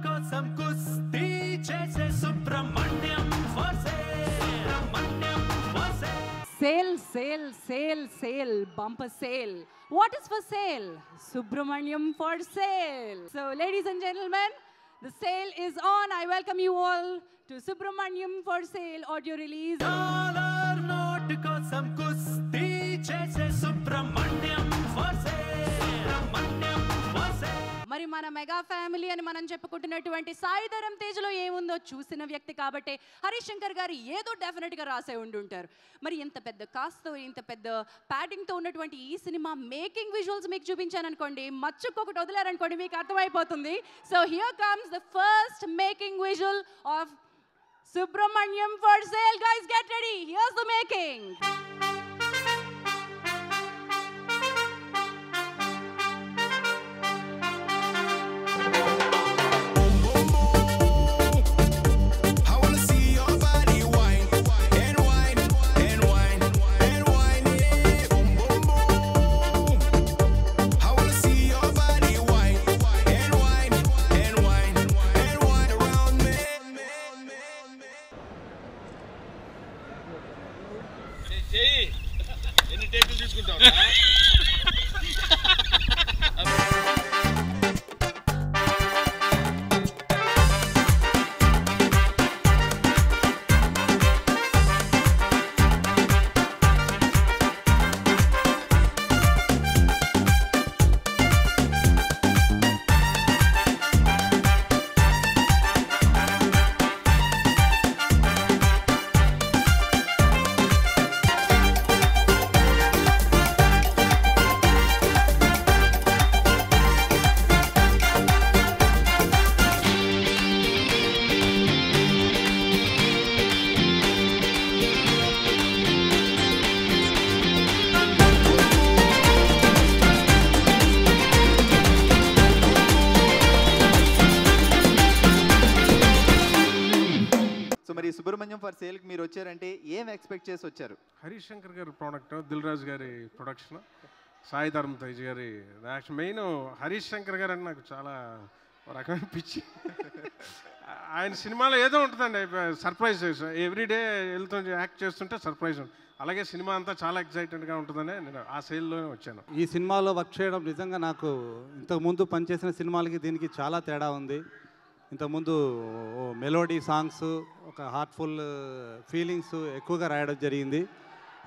కోసం కుస్తీ చేసే Subrahmanyam for sale. Subrahmanyam for sale. Sale, sale, sale, sale, bumper sale. What is for sale? Subramaniam for sale. So, ladies and gentlemen, the sale is on. I welcome you all to Subramaniam for sale audio release. Dollar note కోసం కుస్తీ చేసే Subrahmanyam for sale. Subrahmanyam for sale. మరి మన mega family అని మనం చెప్పుకుంటున్నటువంటి సాయిధరం తేజ్లో ఏముందో చూసిన వ్యక్తి కాబట్టి హరీష్ శంకర్ గారు ఏదో డెఫినెట్గా రాసే ఉండుంటారు. మరి ఇంత పెద్ద కాస్ట్తో ఇంత పెద్ద ప్యాడింగ్తో ఉన్నటువంటి ఈ సినిమా మేకింగ్ విజువల్స్ మీకు చూపించాను అనుకోండి, మచ్చుకొకటి వదిలారనుకోండి మీకు అర్థమైపోతుంది. So here comes the first making visual of Subramaniam for sale. Guys, get ready. Here's the making. ఎన్ని టేకులు తీసుకుంటావు? మరి సుబ్రహ్మణ్యం ఫర్ సేల్కి మీరు వచ్చారంటే ఏం ఎక్స్పెక్ట్ చేసి వచ్చారు? హరీష్ శంకర్ గారి ప్రోడక్ట్, దిల్ రాజు గారి ప్రొడక్షన్, సాయి ధర్మ తేజ్ గారి యాక్షన్. మెయిన్ హరీష్ శంకర్ గారు అని నాకు చాలా రకమైన పిచ్చి. ఆయన సినిమాలో ఏదో ఉంటుందండి సర్ప్రైజ్. ఎవ్రీడే వెళ్తుంటే యాక్ట్ చేస్తుంటే సర్ప్రైజ్. అలాగే సినిమా అంతా చాలా ఎక్సైటెడ్గా ఉంటుందని నేను ఆ సేల్లోనే వచ్చాను. ఈ సినిమాలో వర్క్ చేయడం నిజంగా నాకు ఇంతకుముందు పనిచేసిన సినిమాలకి దీనికి చాలా తేడా ఉంది. ఇంతకుముందు మెలోడీ సాంగ్స్, ఒక హార్ట్ఫుల్ ఫీలింగ్స్ ఎక్కువగా రాయడం జరిగింది.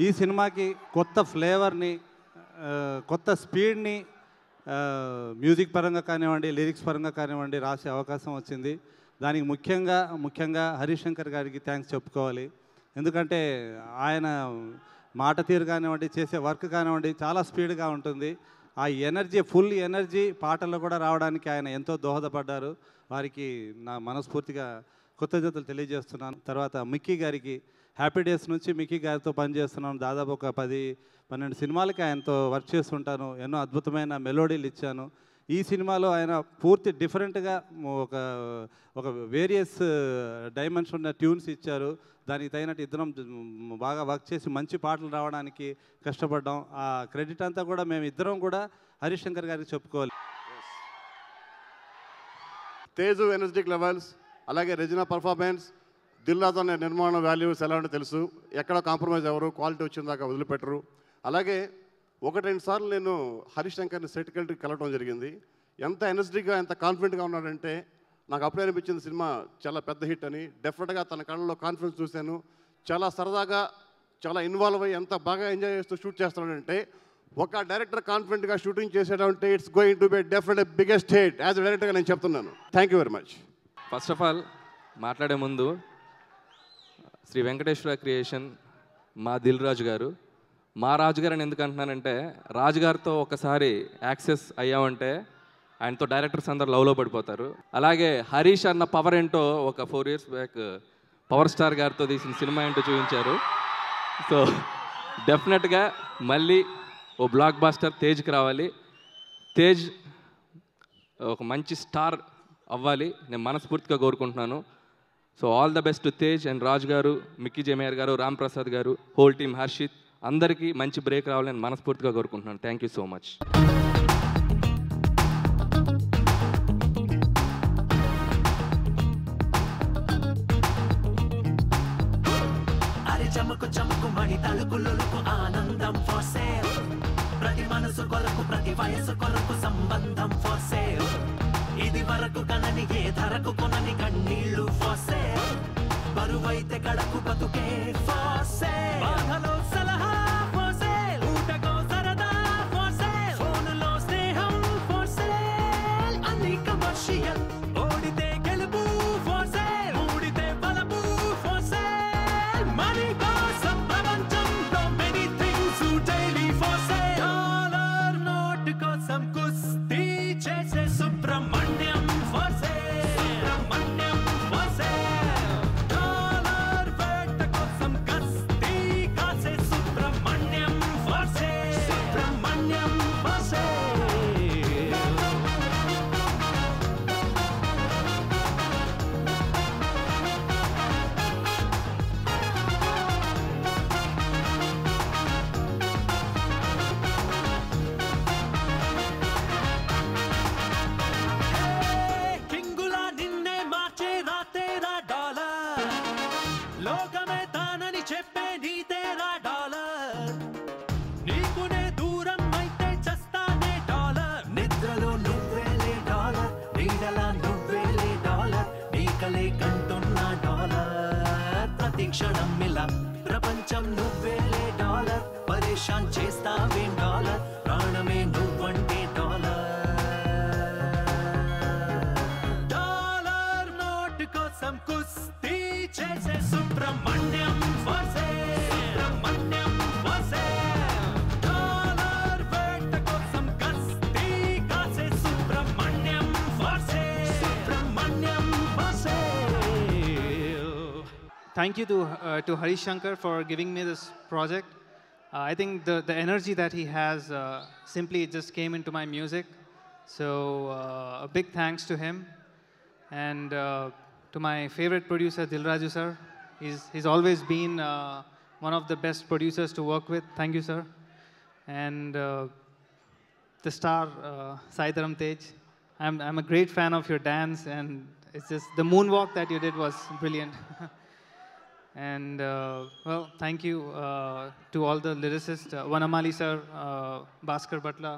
ఈ సినిమాకి కొత్త ఫ్లేవర్ని, కొత్త స్పీడ్ని మ్యూజిక్ పరంగా కానివ్వండి, లిరిక్స్ పరంగా కానివ్వండి రాసే అవకాశం వచ్చింది. దానికి ముఖ్యంగా హరీష్ శంకర్ గారికి థ్యాంక్స్ చెప్పుకోవాలి. ఎందుకంటే ఆయన మాట తీరు కానివ్వండి, చేసే వర్క్ కానివ్వండి చాలా స్పీడ్గా ఉంటుంది. ఆ ఎనర్జీ, ఫుల్ ఎనర్జీ పాటల్లో కూడా రావడానికి ఆయన ఎంతో దోహదపడ్డారు. వారికి నా మనస్ఫూర్తిగా కృతజ్ఞతలు తెలియజేస్తున్నాను. తర్వాత మిక్కీ గారికి, హ్యాపీ డేస్ నుంచి మిక్కీ గారితో పనిచేస్తున్నాను. దాదాపు ఒక 10-12 సినిమాలకి ఆయనతో వర్క్ చేస్తుంటాను. ఎన్నో అద్భుతమైన మెలోడీలు ఇచ్చాను. ఈ సినిమాలో ఆయన పూర్తి డిఫరెంట్గా ఒక వేరియస్ డైమెన్షన్ ఉన్న ట్యూన్స్ ఇచ్చారు. దానికి తగినట్టు ఇద్దరం బాగా వర్క్ చేసి మంచి పాటలు రావడానికి కష్టపడ్డాం. ఆ క్రెడిట్ అంతా కూడా మేము ఇద్దరం కూడా హరీష్ శంకర్ గారికి చెప్పుకోవాలి. తేజు ఎనర్జెటిక్ లెవెల్స్, అలాగే రెజినా పర్ఫార్మెన్స్, దిల్ రాజు అనే నిర్మాణ వాల్యూస్ ఎలా ఉంటే తెలుసు. ఎక్కడ కాంప్రమైజ్ ఎవరు, క్వాలిటీ వచ్చిన దాకా వదిలిపెట్టరు. అలాగే 1-2 సార్లు నేను హరీష్ శంకర్ని సెట్కి వెళ్ళి కలవడం జరిగింది. ఎంత ఎనర్జెటిక్గా, ఎంత కాన్ఫిడెంట్గా ఉన్నాడంటే నాకు అప్పుడే అనిపించింది సినిమా చాలా పెద్ద హిట్ అని. డెఫినెట్గా తన కళ్ళలో కాన్ఫిడెన్స్ చూశాను. చాలా సరదాగా, చాలా ఇన్వాల్వ్ అయ్యి ఎంత బాగా ఎంజాయ్ చేస్తూ షూట్ చేస్తున్నాడంటే, ఒక డైరెక్టర్ కాన్ఫిడెంట్గా షూటింగ్ చేసేటంటే it's going to be definite biggest hit as డైరెక్టర్గా నేను చెప్తున్నాను. Thank you very much. First of all మాట్లాడే ముందు శ్రీ వెంకటేశ్వర క్రియేషన్, మా దిల్ రాజు గారు, మా రాజుగారు అని ఎందుకు అంటున్నానంటే, రాజుగారితో ఒకసారి యాక్సెస్ అయ్యామంటే ఆయనతో డైరెక్టర్స్ అందరు లవ్లో పడిపోతారు. అలాగే హరీష్ అన్న పవర్ ఏంటో ఒక 4 years బ్యాక్ పవర్ స్టార్ గారితో తీసిన సినిమా ఏంటో చూపించారు. సో డెఫినెట్గా మళ్ళీ ఓ బ్లాక్ బాస్టర్ తేజ్కి రావాలి. తేజ్ ఒక మంచి స్టార్ అవ్వాలి నేను మనస్ఫూర్తిగా కోరుకుంటున్నాను. So all the best to Tej and Raju garu, Mickey J Meyer గారు, రామ్ ప్రసాద్ గారు, హోల్ టీమ్, హర్షిత్, అందరికీ మంచి బ్రేక్ రావాలని మనస్ఫూర్తిగా కోరుకుంటున్నాను. Thank you so much. తలుకులకు ఆనందం ఫర్ సేల్ ప్రతి మనసు కొరకు ప్రతి వయసు కొరకు సంబంధం ఫర్ సేల్ ఇది వరకు కనని ఏ ధరకు కొనని కన్నీళ్లు ఫర్ సేల్ బరువైతే కడకు బతుకే ఫర్ సేల్ బాధలో సలహా ఫర్ సేల్ ఊటకో సరదా ఫర్ సేల్ ఫోనులో స్నేహం ఫర్ సేల్ అన్ని కమర్షియల్ ఓడితే గెలుపు ఫర్ సేల్ ఊడితే బలపు ఫర్ సేల్ మనీ కోసం ప్రపంచంలో many things daily for sale dollar note కోసం కుస్తీ చేసే Subrahmanyam for sale Subrahmanyam for sale dollar వేట కోసం కస్తీ కాసే Subrahmanyam for sale Subrahmanyam for sale కింగులా నిన్నే మార్చే రాతేరా డాలర్ లోకమే తానని చెప్పే నీతేరా డాలర్ నీకునే దూరం అయితే చస్తానే డాలర్ నిద్రలో నువ్వేలే డాలర్ నీడలా నువ్వేలే డాలర్ నీకలే కంటున్నా డాలర్ ప్రతి క్షణం ఇలా ప్రపంచం నువ్వేలే డాలర్ పరేషాన్ చేస్తావేం డాలర్ ప్రాణమే నువ్వంటే డాలర్ డాలర్ నోట్ కోసం కుస్తీ చేసే Subrahmanyam for sale Subrahmanyam for sale dollar వేట కోసం కస్తీ కాసే Subrahmanyam for sale Subrahmanyam for sale Thank you to Harish Shankar for giving me this project. I think the energy that he has simply just came into my music. So a big thanks to him. And to my favorite producer, Dilraju sir. He's always been one of the best producers to work with. Thank you, sir. And the star, Saidaram Tej. I'm a great fan of your dance, and it's just the moonwalk that you did was brilliant. And well, thank you to all the lyricists, Vanamali sir, Bhaskar Butla,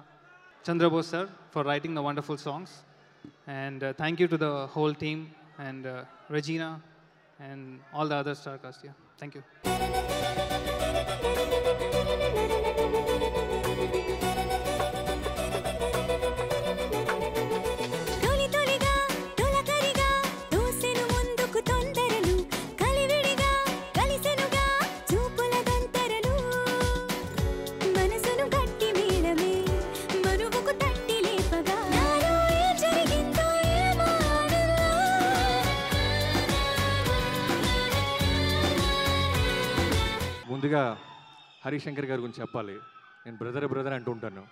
Chandra Bose sir, for writing the wonderful songs. And thank you to the whole team and Regina and all the other star cast here. Thank you. తొలి తొలిగా తొలకరిగా దూసెను ముందుకు తొందరలు కలివిడిగా కలిసెనుగా చూపుల దంతరలు మనసును గట్టి మేళమే మనువుకు తట్టి లేపగా నాలో ఏ జరిగిందో ఏమో ముందుగా హరిశంకర్ గారి గురించి చెప్పాలి. నేను బ్రదర్ అంటూ ఉంటాను.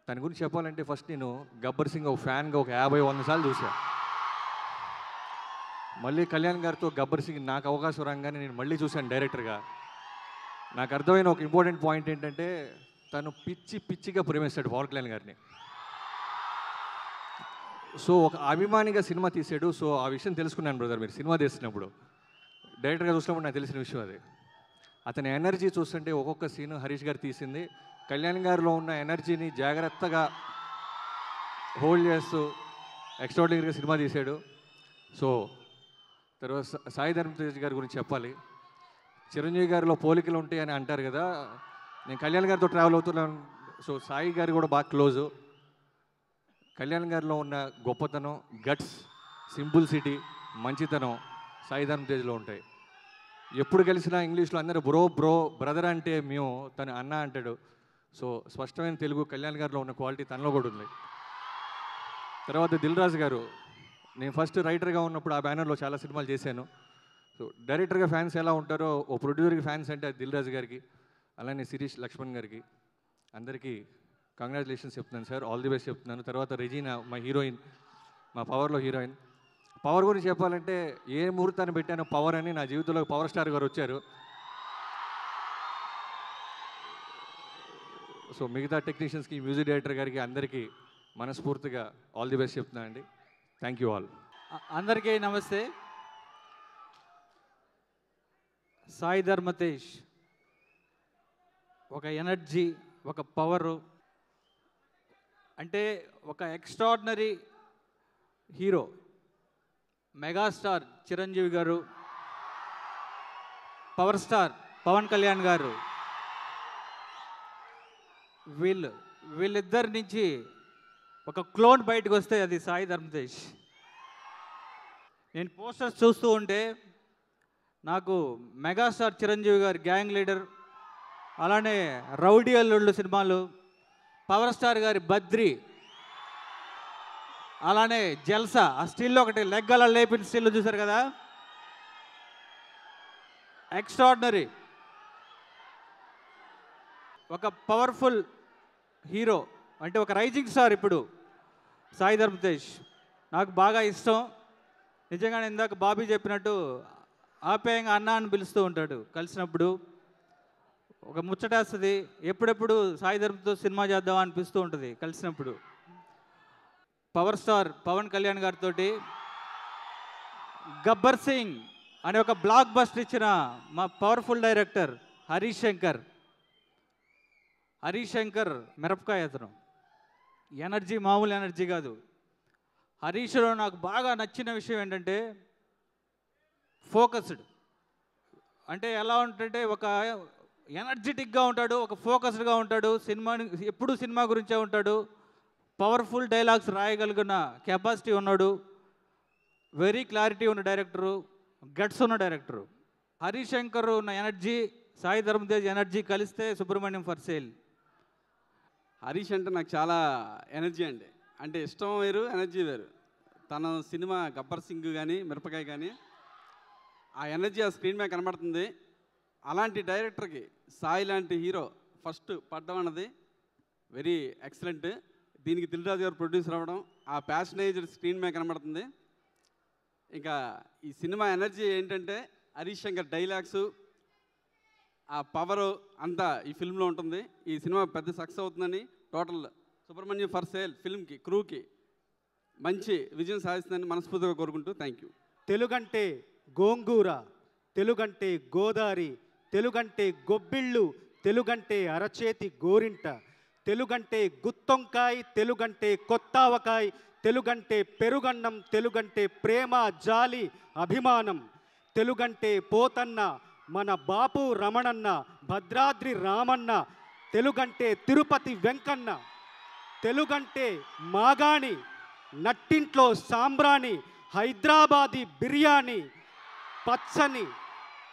తన గురించి చెప్పాలంటే ఫస్ట్ నేను గబ్బర్ సింగ్ ఒక ఫ్యాన్గా ఒక 50-100 సార్లు చూసా. మళ్ళీ కళ్యాణ్ గారితో గబ్బర్ సింగ్ నాకు అవకాశం రాగానే నేను మళ్ళీ చూశాను డైరెక్టర్గా. నాకు అర్థమైన ఒక ఇంపార్టెంట్ పాయింట్ ఏంటంటే తను పిచ్చిగా ప్రేమిస్తాడు పవన్ కళ్యాణ్ గారిని. సో ఒక అభిమానిగా సినిమా తీసాడు. సో ఆ విషయం తెలుసుకున్నాను బ్రదర్ మీరు సినిమా తీస్తున్నప్పుడు. డైరెక్టర్గా చూసినప్పుడు నాకు తెలిసిన విషయం అది. అతని ఎనర్జీ చూస్తుంటే ఒక్కొక్క సీను హరీష్ గారు తీసింది కళ్యాణ్ గారిలో ఉన్న ఎనర్జీని జాగ్రత్తగా హోల్డ్ చేస్తూ ఎక్స్ట్రాడినరీగా సినిమా తీశాడు. సో తర్వాత సాయి ధర్మ తేజ్ గారి గురించి చెప్పాలి. చిరంజీవి గారిలో పోలికలు ఉంటాయి అని అంటారు కదా. నేను కళ్యాణ్ గారితో ట్రావెల్ అవుతున్నాను. సో సాయి గారు కూడా బాగా క్లోజు. కళ్యాణ్ గారిలో ఉన్న గొప్పతనం, గట్స్, సింపుల్సిటీ, మంచితనం సాయి ధర్మ తేజ్లో ఉంటాయి. ఎప్పుడు కలిసినా ఇంగ్లీష్లో అందరూ బ్రో బ్రదర్ అంటే మేము తను అన్న అంటాడు. సో స్పష్టమైన తెలుగు కళ్యాణ్ గారిలో ఉన్న క్వాలిటీ తనలో కూడా ఉంది. తర్వాత దిల్ రాజు గారు, నేను ఫస్ట్ రైటర్గా ఉన్నప్పుడు ఆ బ్యానర్లో చాలా సినిమాలు చేశాను. సో డైరెక్టర్గా ఫ్యాన్స్ ఎలా ఉంటారో ఓ ప్రొడ్యూసర్కి ఫ్యాన్స్ అంటే దిల్ రాజు గారికి, అలానే శిరీష్ లక్ష్మణ్ గారికి అందరికీ కంగ్రాచులేషన్స్ చెప్తున్నాను సార్, ఆల్ ది బెస్ట్ చెప్తున్నాను. తర్వాత రెజీనా మా హీరోయిన్, మా పవర్లో హీరోయిన్. పవర్ గురించి చెప్పాలంటే ఏ ముహూర్తాన్ని పెట్టానో పవర్ అని నా జీవితంలో పవర్ స్టార్ గారు వచ్చారు. సో మిగతా టెక్నీషియన్స్కి, మ్యూజిక్ డైరెక్టర్ గారికి అందరికీ మనస్ఫూర్తిగా ఆల్ ది బెస్ట్ చెప్తున్నా అండి. Thank you all. అందరికీ నమస్తే. సాయి ధర్మ తేజ్ ఒక ఎనర్జీ, ఒక పవరు, అంటే ఒక ఎక్స్ట్రాడినరీ హీరో మెగాస్టార్ చిరంజీవి గారు, పవర్ స్టార్ పవన్ కళ్యాణ్ గారు, వీళ్ళిద్దరి నుంచి ఒక క్లోన్ బయటకు వస్తే అది సాయి ధరమ్ తేజ్. నేను పోస్టర్స్ చూస్తూ ఉంటే నాకు మెగాస్టార్ చిరంజీవి గారి గ్యాంగ్ లీడర్, అలానే రౌడీ అల్లుళ్ళు సినిమాలు, పవర్ స్టార్ గారి బద్రి, అలానే జల్సా, ఆ స్టిల్ ఒకటి లెగ్గల లేపిన స్టిల్ చూశారు కదా, ఎక్స్ట్రాడినరీ. ఒక పవర్ఫుల్ హీరో, అంటే ఒక రైజింగ్ స్టార్ ఇప్పుడు సాయి ధరమ్ తేజ్. నాకు బాగా ఇష్టం నిజంగానే. ఇందాక బాబీ చెప్పినట్టు ఆప్యాయంగా అన్న అని పిలుస్తూ ఉంటాడు కలిసినప్పుడు, ఒక ముచ్చటేస్తుంది. ఎప్పుడెప్పుడు సాయి ధరమ్తో సినిమా చేద్దామా అనిపిస్తూ ఉంటుంది కలిసినప్పుడు. పవర్ స్టార్ పవన్ కళ్యాణ్ గారితో గబ్బర్ సింగ్ అనే ఒక బ్లాక్ బస్టర్ ఇచ్చిన మా పవర్ఫుల్ డైరెక్టర్ హరీష్ శంకర్. హరీష్ శంకర్ మిరపకాయ అతను, ఎనర్జీ మామూలు ఎనర్జీ కాదు. హరీష్లో నాకు బాగా నచ్చిన విషయం ఏంటంటే ఫోకస్డ్. అంటే ఎలా ఉంటుంటే ఒక ఎనర్జెటిక్గా ఉంటాడు, ఒక ఫోకస్డ్గా ఉంటాడు, ఎప్పుడు సినిమా గురించే ఉంటాడు, పవర్ఫుల్ డైలాగ్స్ రాయగలిగిన కెపాసిటీ ఉన్నాడు, వెరీ క్లారిటీ ఉన్న డైరెక్టరు, గట్స్ ఉన్న డైరెక్టరు. హరీష్ శంకర్ ఉన్న ఎనర్జీ, సాయి ధరమ్ తేజ్ ఎనర్జీ కలిస్తే సుబ్రహ్మణ్యం ఫర్ సేల్. హరీష్ అంటే నాకు చాలా ఎనర్జీ అండి. అంటే ఇష్టం వేరు, ఎనర్జీ వేరు. తన సినిమా గబ్బర్ సింగ్ కానీ మిరపకాయ కానీ ఆ ఎనర్జీ ఆ స్క్రీన్ మీద కనబడుతుంది. అలాంటి డైరెక్టర్కి సాయి లాంటి హీరో ఫస్ట్ పడ్డం అన్నది వెరీ ఎక్సలెంట్. దీనికి దిల్ రాజు గారు ప్రొడ్యూసర్ అవ్వడం, ఆ ప్యాషనైజ్డ్ స్క్రీన్ మీద కనబడుతుంది. ఇంకా ఈ సినిమా ఎనర్జీ ఏంటంటే హరీష్ శంకర్ డైలాగ్స్, ఆ పవరు అంతా ఈ ఫిల్మ్లో ఉంటుంది. ఈ సినిమా పెద్ద సక్సెస్ అవుతుందని, టోటల్ సుబ్రహ్మణ్యం ఫర్ సేల్ ఫిల్మ్కి, క్రూకి మంచి విజయం సాధిస్తుందని మనస్ఫూర్తిగా కోరుకుంటూ థ్యాంక్ యూ. తెలుగంటే గోంగూర, తెలుగంటే గోదారి, తెలుగంటే గొబ్బిళ్ళు, తెలుగంటే అరచేతి గోరింట, తెలుగంటే గుత్తొంకాయ, తెలుగంటే కొత్తావకాయ, తెలుగంటే పెరుగన్నం, తెలుగంటే ప్రేమ జాలి అభిమానం, తెలుగంటే పోతన్న, మన బాపు రమణన్న, భద్రాద్రి రామన్న, తెలుగంటే తిరుపతి వెంకన్న, తెలుగంటే మాగాణి, నట్టింట్లో సాంబ్రాణి, హైదరాబాదీ బిర్యానీ, పచ్చని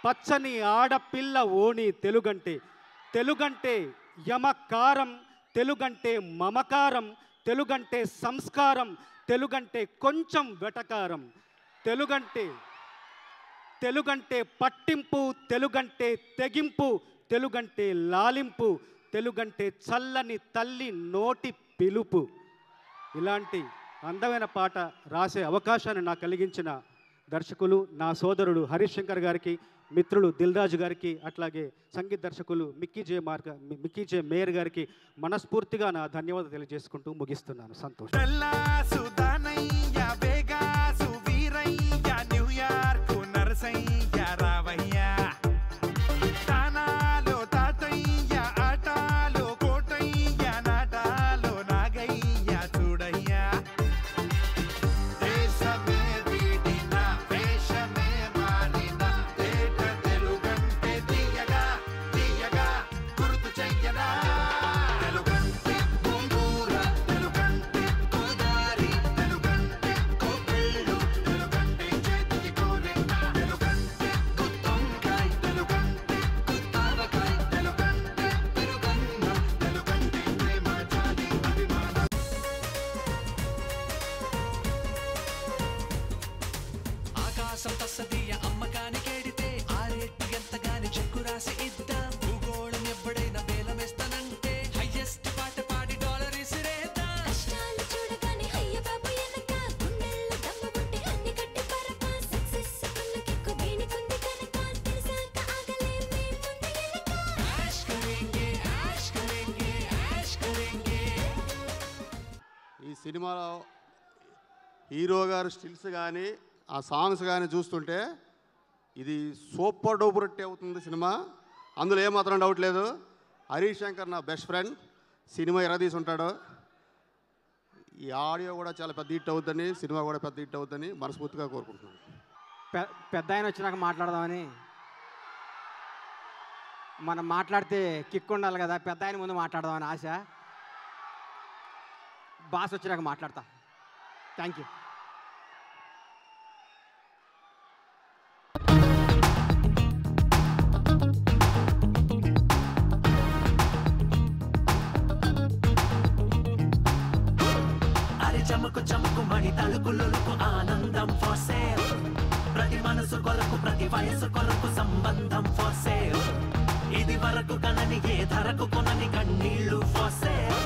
పచ్చని ఆడపిల్ల ఓణి తెలుగంటే, తెలుగంటే యమకారం, తెలుగంటే మమకారం, తెలుగంటే సంస్కారం, తెలుగంటే కొంచెం వెటకారం, తెలుగంటే పట్టింపు, తెలుగంటే తెగింపు, తెలుగంటే లాలింపు, తెలుగంటే చల్లని తల్లి నోటి పిలుపు. ఇలాంటి అందమైన పాట రాసే అవకాశాన్ని నాకు కలిగించిన దర్శకులు, నా సోదరుడు హరీష్ శంకర్ గారికి, మిత్రులు దిల్ రాజు గారికి, అట్లాగే సంగీత దర్శకులు మిక్కీ జే మేయర్ గారికి మనస్ఫూర్తిగా నా ధన్యవాదాలు తెలియజేసుకుంటూ ముగిస్తున్నాను. సంతోషం. సినిమాలో హీరో గారు స్టిల్స్ కానీ ఆ సాంగ్స్ కానీ చూస్తుంటే ఇది సూపర్ డూపర్ హిట్ అవుతుంది సినిమా. అందులో ఏమాత్రం డౌట్ లేదు. హరీష్ శంకర్ నా బెస్ట్ ఫ్రెండ్. సినిమా ఎలా తీసి ఉంటాడో, ఈ ఆడియో కూడా చాలా పెద్ద హిట్ అవుతుందని, సినిమా కూడా పెద్ద హిట్ అవుతుందని మనస్ఫూర్తిగా కోరుకుంటున్నాను. పెద్ద ఆయన వచ్చినాక మాట్లాడదామని. మనం మాట్లాడితే కిక్ ఉండాలి కదా, పెద్ద ఆయన ముందు మాట్లాడదామని ఆశ. బాస్ వచ్చినాక మాట్లాడతా. Thank you. చముకు చముకు మణి తలుకులకు ఆనందం ఫర్ సేల్. ప్రతి మనసు కొరకు ప్రతి వయసు కొరకు సంబంధం ఫర్ సేల్. ఇది వరకు కనని ఏ ధరకు కొనని కన్నీళ్లు ఫర్ సేల్.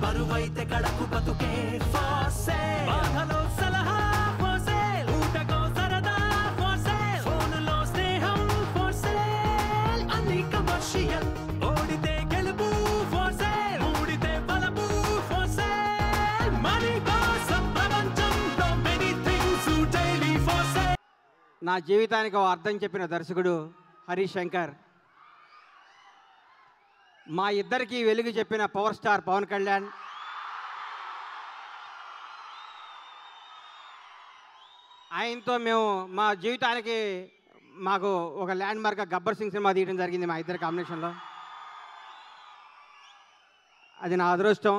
బరువైతే కడకు బతుకే ఫర్ సేల్. బాధలో సలహా ఫర్ సేల్. ఊటకో సరదా ఫర్ సేల్. ఫోనులో స్నేహం ఫర్ సేల్. అన్ని కమర్షియల్. ఓడితే గెలుపు ఫర్ సేల్. ఊడితే బలపు ఫర్ సేల్. మనీ కోసం ప్రపంచంలో many things daily for sale. నా జీవితానికి ఓ అర్థం చెప్పిన దర్శకుడు హరీష్ శంకర్. మా ఇద్దరికి వెలుగు చెప్పిన పవర్ స్టార్ పవన్ కళ్యాణ్. ఆయనతో మేము మా జీవితానికి మాకు ఒక land mark Gabbar Singh cinema తీయడం జరిగింది మా ఇద్దరి కాంబినేషన్లో. అది నా అదృష్టం.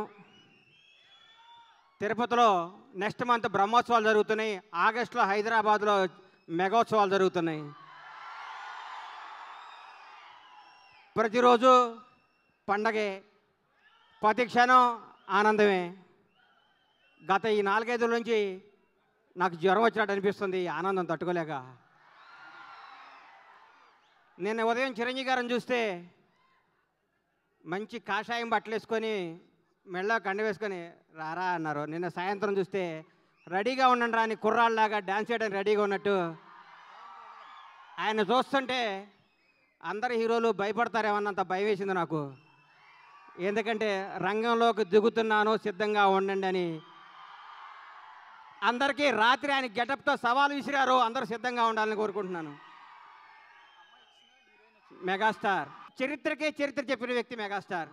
తిరుపతిలో నెక్స్ట్ మంత్ బ్రహ్మోత్సవాలు జరుగుతున్నాయి. ఆగస్టులో హైదరాబాద్లో మెగోత్సవాలు జరుగుతున్నాయి. ప్రతిరోజు పండగే, ప్రతి క్షణం ఆనందమే. గత ఈ 4-5 రోజుల నుంచి నాకు జ్వరం వచ్చినట్టు అనిపిస్తుంది, ఆనందం తట్టుకోలేక. నిన్న ఉదయం చిరంజీవి గారిని చూస్తే మంచి కాషాయం బట్టలు వేసుకొని మెళ్ళ కండ వేసుకొని రారా అన్నారు. నిన్న సాయంత్రం చూస్తే రెడీగా ఉండండి రా అని కుర్రాళ్ళలాగా డ్యాన్స్ చేయడానికి రెడీగా ఉన్నట్టు. ఆయన చూస్తుంటే అందరు హీరోలు భయపడతారేమన్నంత భయం వేసింది నాకు. ఎందుకంటే రంగంలోకి దిగుతున్నాను, సిద్ధంగా ఉండండి అని. అందరికీ రాత్రి ఆయన గెటప్తో సవాలు విసిరారు, అందరూ సిద్ధంగా ఉండాలని కోరుకుంటున్నాను. మెగాస్టార్, చరిత్రకే చరిత్ర చెప్పిన వ్యక్తి మెగాస్టార్.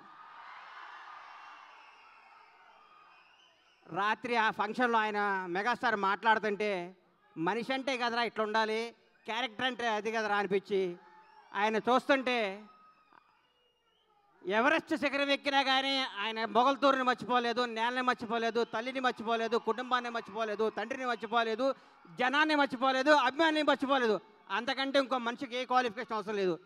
రాత్రి ఆ ఫంక్షన్లో ఆయన మెగాస్టార్ మాట్లాడుతుంటే మనిషి అంటే కదరా ఇట్లా ఉండాలి, క్యారెక్టర్ అంటే అది కదరా అనిపించి ఆయన చూస్తుంటే ఎవరెస్ట్ శిఖరం ఎక్కినా కానీ ఆయన మొగల్తూరుని మర్చిపోలేదు, నేలని మర్చిపోలేదు, తల్లిని మర్చిపోలేదు, కుటుంబాన్ని మర్చిపోలేదు, తండ్రిని మర్చిపోలేదు, జనాన్ని మర్చిపోలేదు, అభిమానిని మర్చిపోలేదు. అంతకంటే ఇంకో మనిషికి ఏ క్వాలిఫికేషన్ అవసరం లేదు.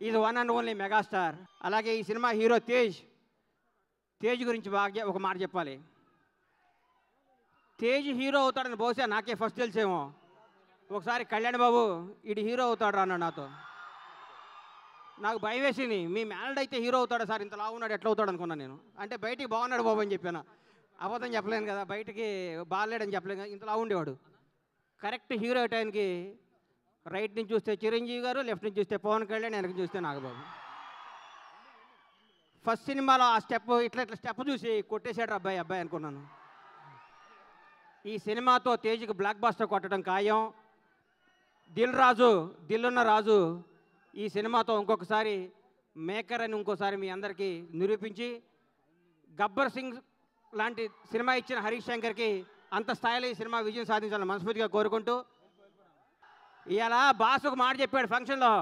ఇది వన్ అండ్ ఓన్లీ మెగాస్టార్. అలాగే ఈ సినిమా హీరో తేజ్ గురించి బాగా ఒక మాట చెప్పాలి. తేజ్ హీరో అవుతాడని బహుశా నాకే ఫస్ట్ తెలిసేమో. ఒకసారి కళ్యాణ్ బాబు ఇది హీరో అవుతాడు అన్నాడు నాతో. నాకు భయం వేసింది, మీ మేనల్డ్ అయితే హీరో అవుతాడు సార్, ఇంతలా ఉన్నాడు ఎట్లా అవుతాడు అనుకున్నాను నేను. అంటే బయటికి బాగున్నాడు బాబు అని చెప్పాను. అబద్ధం చెప్పలేను కదా, బయటికి బాగాలేడని చెప్పలేను కదా, ఇంతలా ఉండేవాడు. కరెక్ట్ హీరో టైంకి రైట్ నుంచి చూస్తే చిరంజీవి గారు, లెఫ్ట్ నుంచి చూస్తే పవన్ కళ్యాణ్, వెనక చూస్తే నాగబాబు. ఫస్ట్ సినిమాలో ఆ స్టెప్ ఇట్లా స్టెప్ చూసి కొట్టేశాడు అబ్బాయి అనుకున్నాను. ఈ సినిమాతో తేజ్కి బ్లాక్ బాస్టర్ కొట్టడం ఖాయం. దిల్లున్న రాజు ఈ సినిమాతో ఇంకొకసారి మేకర్ అని ఇంకోసారి మీ అందరికీ నిరూపించి గబ్బర్ సింగ్ లాంటి సినిమా ఇచ్చిన హరీష్ శంకర్కి అంత స్థాయిలో ఈ సినిమా విజయం సాధించాలని మనస్ఫూర్తిగా కోరుకుంటూ, ఇలా బాస్ ఒక మాట చెప్పాడు ఫంక్షన్లో,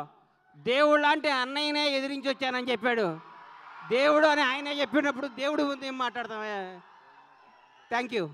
దేవుడు లాంటి అన్నయ్యనే ఎదిరించి వచ్చానని చెప్పాడు. దేవుడు అని ఆయనే చెప్పినప్పుడు దేవుడు ముందు ఏం మాట్లాడతామే. Thank you.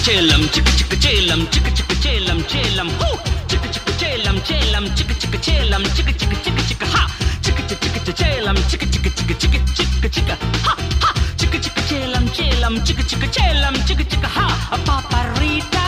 చేలం చిక్ చిక్ చేలం చిక్ చిక్ చేలం చేలం హూ చిక్ చిక్ చేలం చేలం చిక్ చిక్ చేలం చిక్ చిక్ చిక్ చిక్ హా చిక్ చిక్ చిక్ చేలం చిక్ చిక్ చిక్ చిక్ చిక్ చిక్ హా హా చిక్ చిక్ చేలం చేలం చిక్ చిక్ చేలం చిక్ చిక్ హా పాపరీటా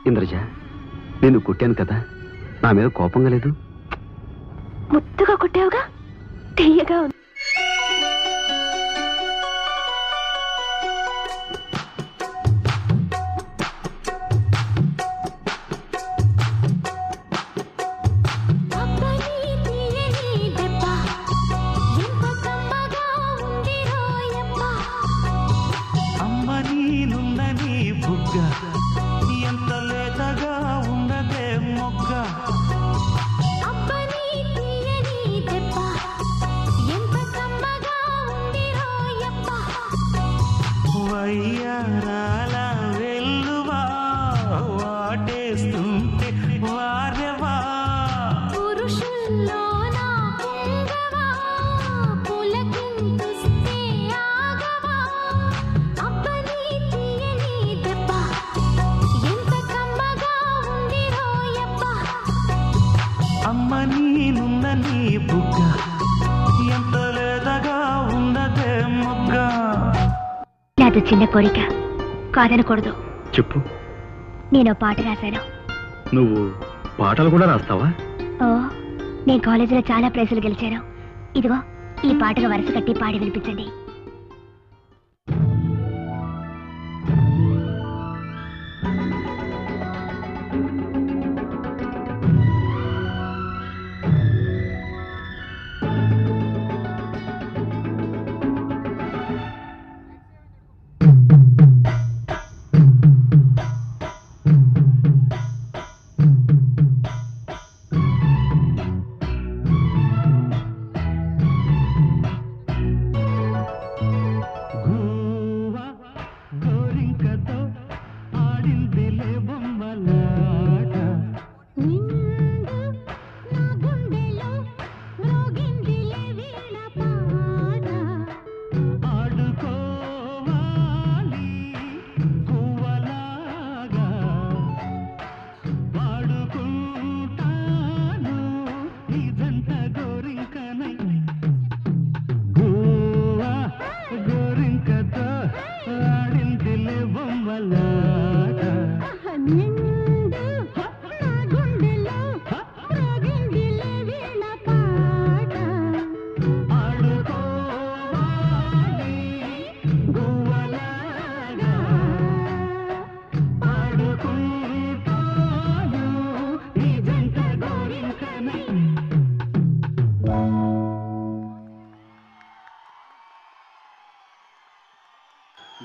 ఇంద్రజ, నేను కొట్టాను కదా, నా మీద కోపంగా లేదు? ముద్దుగా కొట్టావుగా, తెయ్యగా ఉంది. అమ్మ నీనుందని బుగ్గ ఎంత లేతగా ఉన్నదే మొగ్గ. వయ్యారాల వెల్లువా వాటేస్తుంటే వారెవా. అమ్మ నీనుందని బుగ్గ ఎంత లేతగా ఉన్నదే మొగ్గ. నాది చిన్న కోరిక, కాదనకూడదు. చెప్పు. నేను పాట రాశాను. నువ్వు పాటలు కూడా రాస్తావా? ఓ, నేను కాలేజీలో చాలా ప్రైజులు గెలిచాను. ఇదిగో ఈ పాటగా వరుస కట్టి పాడి వినిపించండి.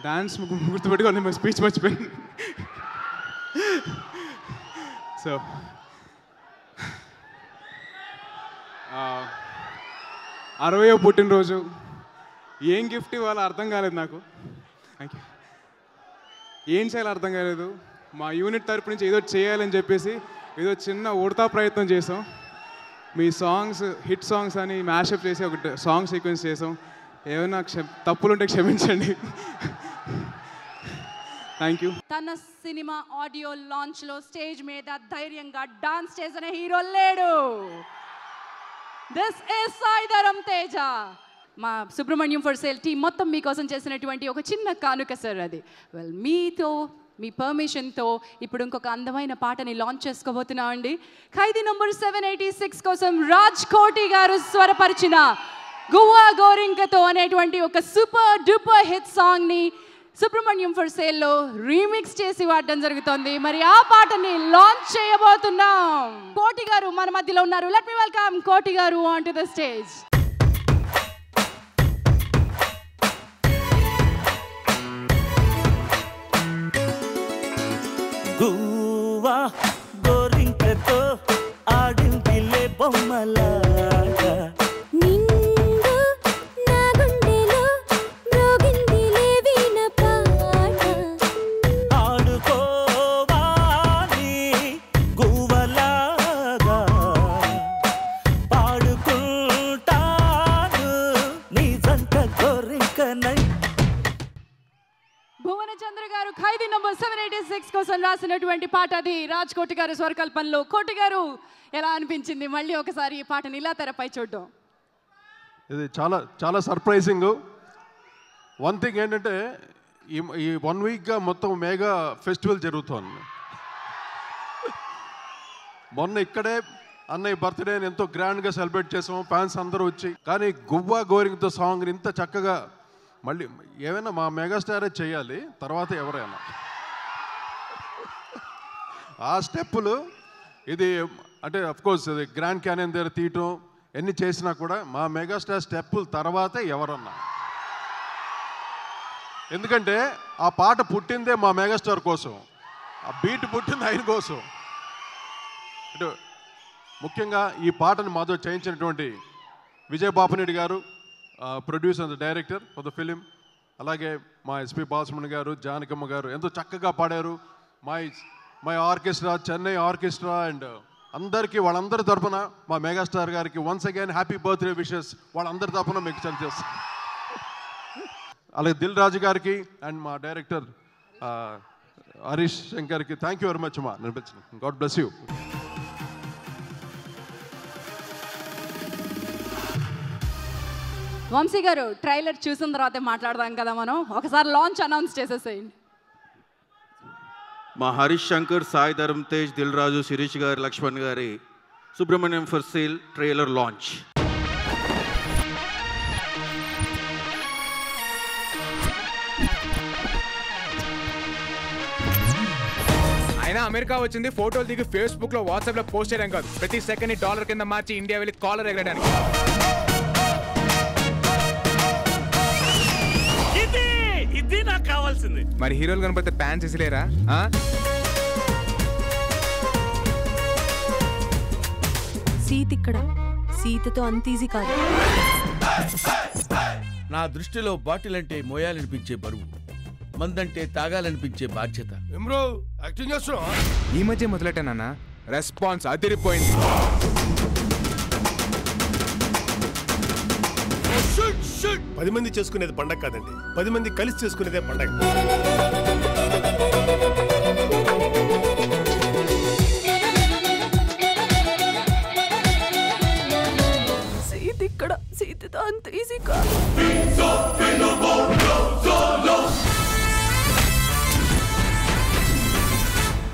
డాన్స్ గుర్తుపెట్టుకోండి, మా స్పీచ్ మర్చిపోయింది. సో 60వ పుట్టినరోజు, ఏం గిఫ్ట్ ఇవ్వాలో అర్థం కాలేదు నాకు. Thank you. ఏం చేయాలో అర్థం కాలేదు. మా యూనిట్ తరపు నుంచి ఏదో చేయాలని చెప్పేసి ఏదో చిన్న ఉడతా ప్రయత్నం చేసాం. మీ సాంగ్స్ హిట్ సాంగ్స్ అని మ్యాషప్ చేసి ఒక సాంగ్ సీక్వెన్స్ చేసాం. ఏమైనా తప్పులుంటే క్షమించండి. Thank you. తన సినిమా ఆడియో లాంచ్ లో స్టేజ్ మీద ధైర్యంగా డాన్స్ చేసిన హీరో లేడు. This is Sai Dharam Teja. మా సుబ్రహ్మణ్యం ఫర్ సేల్ టీం మొత్తం మీకోసం చేసినటువంటి ఒక చిన్న కానుక సార్ అది. వెల్, మీతో మీ పర్మిషన్తో ఇప్పుడు ఇంకొక అందమైన పాటని లాంచ్ చేసుకోబోతున్నాం అండి. ఖైదీ నంబర్ 786 కోసం రాజ్ కోటి గారు స్వరపరిచిన గువ్వా గోరింకతో అనేటువంటి ఒక సూపర్ డూపర్ హిట్ సాంగ్ని సుబ్రహ్మణ్యం ఫర్ సేల్లో రీమిక్స్ చేసి వాడడం జరుగుతుంది. మరి ఆ పాటని లాంచ్ చేయబోతున్నాం. కోటి గారు మన మధ్యలో ఉన్నారు. Let me welcome Koti garu on to the stage. గువ్వా గోరింకతో ఆడిందిలే బొమ్మలాగా. భువనచంద్ర గారు ఖైదీ నంబర్ 786 కోసం రాసినటువంటి పాట అది. రాజ్ కోటి గారు స్వరకల్పనలో. కోటి గారు, ఎలా అనిపించింది మళ్ళీ ఒకసారి ఈ పాటని ఇలా తెరపై చూడడం? ఇది చాలా చాలా సర్ప్రైజింగ్. వన్ థింగ్ ఏంటంటే ఈ 1 వీక్గా మొత్తం మేగా ఫెస్టివల్ జరుగుతోంది. మొన్న ఇక్కడే అన్నయ్య బర్త్డేని ఎంతో గ్రాండ్గా సెలబ్రేట్ చేసాము, ఫ్యాన్స్ అందరూ వచ్చి. కానీ గువ్వా గోరింగ్తో సాంగ్ని ఇంత చక్కగా మళ్ళీ ఏమైనా మా మెగాస్టారే చేయాలి, తర్వాత ఎవరైనా. ఆ స్టెప్పులు ఇది అంటే అఫ్కోర్స్ ఇది గ్రాండ్ క్యానియన్ దగ్గర తీయటం ఎన్ని చేసినా కూడా మా మెగాస్టార్ స్టెప్పుల తర్వాతే ఎవరన్నా. ఎందుకంటే ఆ పాట పుట్టిందే మా మెగాస్టార్ కోసం, ఆ బీట్ పుట్టింది ఆయన కోసం. అంటే ముఖ్యంగా ఈ పాటను మాతో చేయించినటువంటి విజయ్ బాపిరెడ్డి గారు, producer and director for the film, అలాగే మా ఎస్పి బాలసుబ్రహ్మణ్యం గారు, జానకమ్మ గారు ఎంతో చక్కగా పాడారు. My orchestra, Chennai orchestra and అందరికీ వాళ్ళందరి తరఫున మా మెగాస్టార్ గారికి once again happy birthday wishes వాళ్ళందరి తరఫున మీకు సెండ్ చేస్తాం. అలాగే దిల్ రాజు గారికి అండ్ మా డైరెక్టర్ హరీష్ శంకర్కి థ్యాంక్ యూ వెరీ మచ్ మా నిలిపించిన. God bless you. Vamsi garu trailer చూసిన తర్వాతే మాట్లాడదాం కదా మనం. ఒకసారి లాంచ్ అనౌన్స్ చేసేసేయండి. మా హరీష్ శంకర్, సాయి ధరమ్ తేజ్, దిల్ రాజు, శిరీష్ గారు, లక్ష్మణ్ గారి Subrahmanyam for sale trailer launch. అయినా అమెరికా వచ్చింది ఫోటోలు దిగి ఫేస్బుక్ లో, వాట్సాప్ లో పోస్ట్ చేయడం కాదు, ప్రతి సెకండ్ డాలర్ కింద మార్చి ఇండియా వెళ్ళి కాలర్ ఎగరడానికి. ఇది నాకు కావాల్సింది. మరి హీరోలు కనపడితే ప్యాన్స్ వేసిలేరా? సీత ఇక్కడ, సీతతో అంత ఈజీ కాదు. నా దృష్టిలో బాటిల్ అంటే మోయాలనిపించే బరువు, మందంటే తాగాలనిపించే బాధ్యత. ఈ మధ్య మొదలెట్టానన్నా, రెస్పాన్స్ అదిరిపోయింది. 10 మంది చేసుకునేది పండగ కాదండి, 10 మంది కలిసి చేసుకునేదే పండగ. సీత ఇక్కడ, సీతతో అంత ఈజీ కాదు.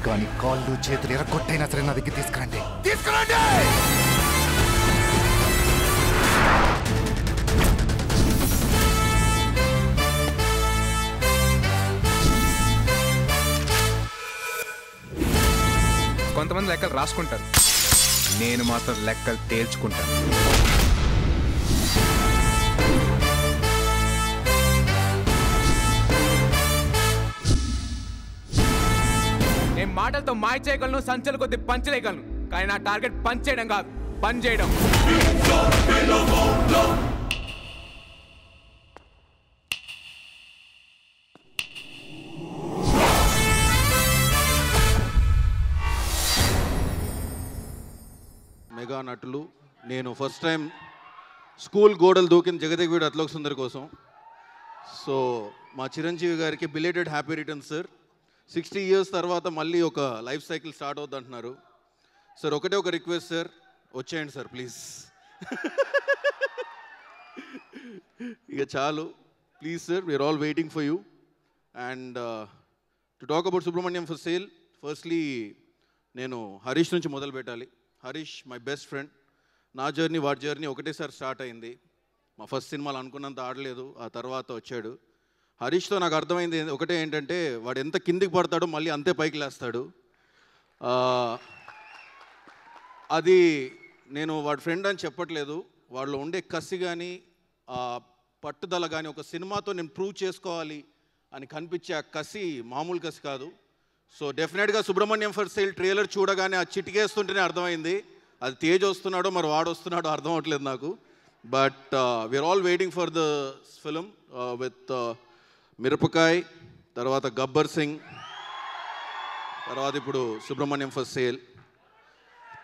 కానీ కాళ్ళు చేతులు ఎరగొట్టైనా సరే నా దగ్గర తీసుకురండి. కొంతమంది లెక్కలు రాసుకుంటారు, నేను మాత్రం లెక్కలు తేల్చుకుంటాను. నేను మాటలతో మాయ చేయగలను, సంచల కొద్ది పంచలేయగలను, కానీ నా టార్గెట్ పంచ్ చేయడం కాదు, పని చేయడం. మెగా నటులు నేను ఫస్ట్ టైం స్కూల్ గోడలు దూకిన జగదేవిడు అత్లోక్ సుందర్ కోసం. సో మా చిరంజీవి గారికి belated happy return sir. 60 years తర్వాత మళ్ళీ ఒక లైఫ్ సైకిల్ స్టార్ట్ అవుద్ది అంటున్నారు సార్. ఒకటే ఒక రిక్వెస్ట్ సార్, వచ్చేయండి సార్ ప్లీజ్. ఇక చాలు please sir, we are all waiting for you. And to talk about Subrahmanyam for sale, firstly నేను హరీష్ నుంచి మొదలు పెట్టాలి. Harish my best friend. నా జర్నీ వాడి జర్నీ ఒకటేసారి స్టార్ట్ అయింది. మా ఫస్ట్ సినిమాలు అనుకున్నంత ఆడలేదు, ఆ తర్వాత వచ్చాడు. హరీష్తో నాకు అర్థమైంది ఒకటే ఏంటంటే, వాడు ఎంత కిందికి పడతాడో మళ్ళీ అంతే పైకి లేస్తాడు. అది నేను వాడి ఫ్రెండ్ అని చెప్పట్లేదు, వాడిలో ఉండే కసి కానీ పట్టుదల కానీ, ఒక సినిమాతో నేను ప్రూవ్ చేసుకోవాలి అని కనిపించే ఆ కసి మామూలు కసి కాదు. సో డెఫినెట్గా సుబ్రహ్మణ్యం ఫర్ సేల్ ట్రైలర్ చూడగానే ఆ చిటికేస్తుంటేనే అర్థమైంది అది తేజ్ వస్తున్నాడో మరి వాడు వస్తున్నాడో అర్థం అవ్వట్లేదు నాకు. But we are all waiting for the film with Mirapakay, తర్వాత గబ్బర్ సింగ్, తర్వాత ఇప్పుడు సుబ్రహ్మణ్యం ఫర్ సేల్.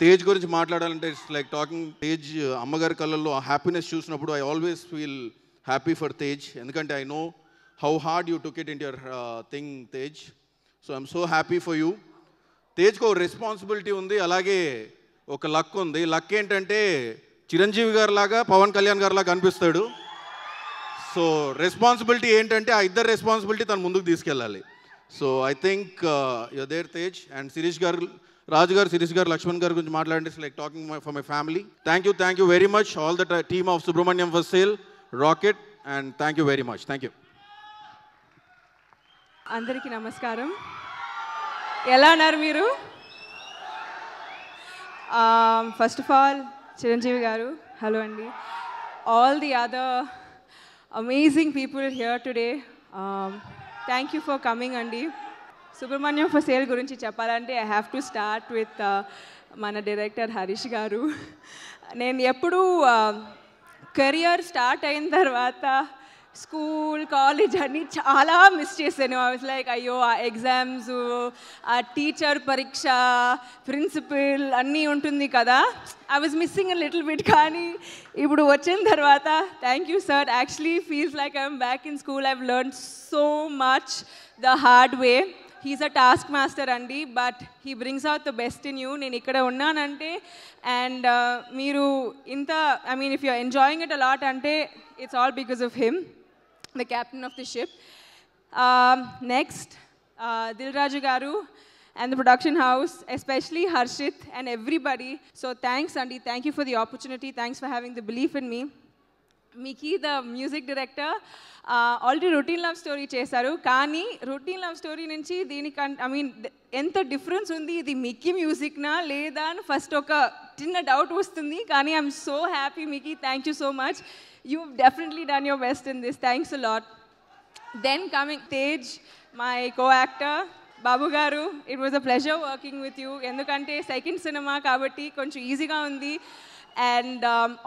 తేజ్ గురించి మాట్లాడాలంటే ఇట్స్ లైక్ టాకింగ్. తేజ్ అమ్మగారి కళ్ళల్లో ఆ హ్యాపీనెస్ చూసినప్పుడు I always feel happy for Tej, ఎందుకంటే I know how hard you took it in your thing Tej. So I'm so happy for you. తేజ్కి ఒక రెస్పాన్సిబిలిటీ ఉంది, అలాగే ఒక లక్ ఉంది. లక్ ఏంటంటే చిరంజీవి గారి లాగా పవన్ కళ్యాణ్ గారి లాగా అనిపిస్తాడు. సో రెస్పాన్సిబిలిటీ ఏంటంటే ఆ ఇద్దరు రెస్పాన్సిబిలిటీ తను ముందుకు తీసుకెళ్ళాలి. So I think your there Tej. And Shirish garu Raju garu, Shirish garu, Lakshman గారి గురించి మాట్లాడండి. It's like talking for my family. Thank you very much all the team of Subrahmanyam for sale, rocket, and thank you very much. Thank you. అందరికీ నమస్కారం. ఎలా ఉన్నారు మీరు? ఫస్ట్ ఆఫ్ ఆల్ చిరంజీవి గారు, hello అండి. All the other amazing people here today, thank you for coming అండి. Subrahmanyam for sale గురించి చెప్పాలంటే I have to start with మన డైరెక్టర్ హరీష్ గారు. నేను ఎప్పుడూ కెరియర్ స్టార్ట్ అయిన తర్వాత స్కూల్, కాలేజ్ అన్నీ చాలా మిస్ చేశాను. ఐ వాజ్ లైక్ అయ్యో ఆ ఎగ్జామ్స్, ఆ టీచర్ పరీక్ష, ప్రిన్సిపల్ అన్నీ ఉంటుంది కదా, I was missing a little bit. కానీ ఇప్పుడు వచ్చిన తర్వాత thank you sir, actually feels like I'm back in school. I've learn so much the hard way. He's a task master అండి, but he brings out the best in you. నేను ఇక్కడ ఉన్నానంటే and మీరు ఇంత, I mean if you are enjoying it a lot అంటే it's all because of him, the captain of the ship. Next, Dil Raju Garu and the production house, especially Harshit and everybody. So thanks Andy, thank you for the opportunity, thanks for having the belief in me. Miki, the music director, already routine love story చేశారు. కానీ routine love story నుంచి దీనికి I mean ఎంత difference ఉంది, ఇది Mickey మ్యూజిక్నా లేదా అని first ఒక చిన్న డౌట్ వస్తుంది. కానీ I'm so happy Mickey, thank you so much. You've definitely done your best in this. Thanks a lot. Then coming Tej, my co-actor, Babu Garu, it was a pleasure working with you. Endukante second cinema kabatti koncham easy ga undi, and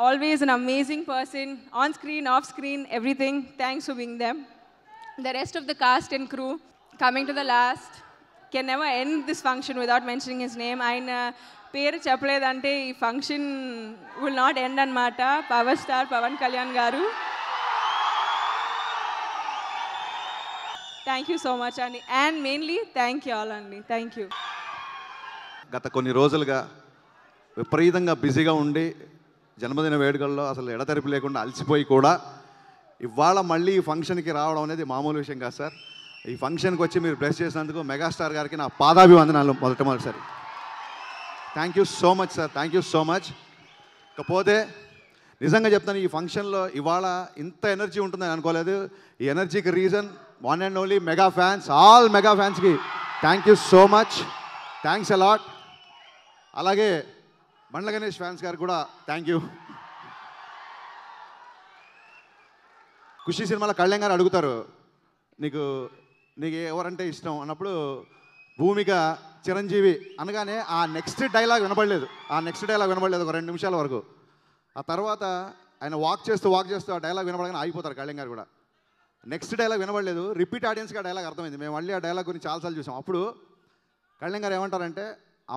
always an amazing person on screen, off screen, everything. Thanks for being them. The rest of the cast and crew, coming to the last, can never end this function without mentioning his name. పేరు చెప్పలేదంటే ఈ function will not end అన్నమాట. Power star Pawan Kalyan garu, thank you so much అండి. And mainly thank you all అండి. Thank you. గత కొన్ని రోజులుగా విపరీతంగా బిజీగా ఉండి జన్మదిన వేడుకల్లో అసలు ఎడతెరిపి లేకుండా అలసిపోయి కూడా ఇవాళ మళ్ళీ ఈ ఫంక్షన్కి రావడం అనేది మామూలు విషయం కాదు సార్. ఈ ఫంక్షన్కి వచ్చి మీరు బ్లెస్ చేసినందుకు మెగాస్టార్ గారికి నా పాదాభివందనాలు మొదటిసారి. Thank you so much sir, thank you so much. ఇకపోతే నిజంగా చెప్తాను, ఈ ఫంక్షన్లో ఇవాళ ఇంత ఎనర్జీ ఉంటుందని అనుకోలేదు. ఈ ఎనర్జీకి reason one and only mega fans, all mega ఫ్యాన్స్కి thank you so much, thanks a lot. అలాగే బండ్ల గణేష్ ఫ్యాన్స్ గారు కూడా థ్యాంక్ యూ. ఖుషి సినిమాలో కళ్యాణ్ గారు అడుగుతారు నీకు ఎవరంటే ఇష్టం అన్నప్పుడు భూమిక చిరంజీవి అనగానే ఆ నెక్స్ట్ డైలాగ్ వినపడలేదు ఒక 2 నిమిషాల వరకు. ఆ తర్వాత ఆయన వాక్ చేస్తూ ఆ డైలాగ్ వినపడగానే ఆగిపోతారు కళ్యాణ్ గారు కూడా. నెక్స్ట్ డైలాగ్ వినపడలేదు, రిపీట్ ఆడియన్స్కి ఆ డైలాగ్ అర్థమైంది. మేము మళ్ళీ ఆ డైలాగ్ గురించి చాలాసార్లు చూసాం. అప్పుడు కళ్యాణ్ గారు ఏమంటారంటే,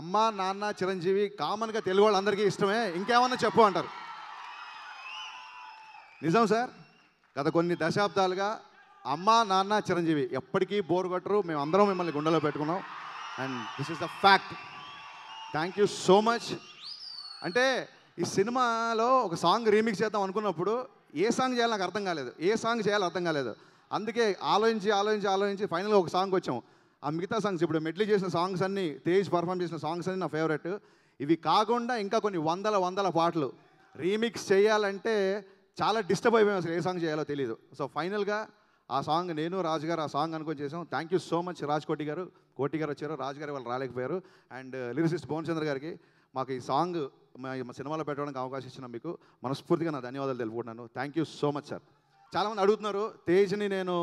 అమ్మ నాన్న చిరంజీవి కామన్గా తెలుగు వాళ్ళందరికీ ఇష్టమే, ఇంకేమన్నా చెప్పు అంటారు. నిజం సార్, గత కొన్ని దశాబ్దాలుగా అమ్మ నాన్న చిరంజీవి ఎప్పటికీ బోర్ కొట్టరు. మేము అందరం మిమ్మల్ని గుండెలో పెట్టుకున్నాం and this is the fact. Thank you so much. అంటే ఈ సినిమాలో ఒక సాంగ్ రీమిక్స్ చేద్దాం అనుకున్నప్పుడు ఏ సాంగ్ చేయాలో నాకు అర్థం కాలేదు. అందుకే ఆలోచించి ఫైనల్గా ఒక సాంగ్ వచ్చాం. ఆ మిగతా సాంగ్స్ ఇప్పుడు మెడ్లీ చేసిన సాంగ్స్ అన్నీ, తేజ్ పర్ఫామ్ చేసిన సాంగ్స్ అన్నీ నా ఫేవరెట్. ఇవి కాకుండా ఇంకా కొన్ని వందల పాటలు రీమిక్స్ చేయాలంటే చాలా డిస్టర్బ్ అయిపోయాం, అసలు ఏ సాంగ్ చేయాలో తెలియదు. సో ఫైనల్గా ఆ సాంగ్ నేను రాజు గారు ఆ సాంగ్ అనుకొని చేసాం. Thank you so much. కోటి గారు వచ్చారు, రాజు గారు వాళ్ళు రాలేకపోయారు. అండ్ లిరిసిస్ట్ భువన్ చంద్ర గారికి మాకు ఈ సాంగ్ మా సినిమాలో పెట్టడానికి అవకాశం ఇచ్చిన మీకు మనస్ఫూర్తిగా నా ధన్యవాదాలు తెలుపుకుంటున్నాను. Thank you so much sir. చాలామంది అడుగుతున్నారు తేజ్ని నేను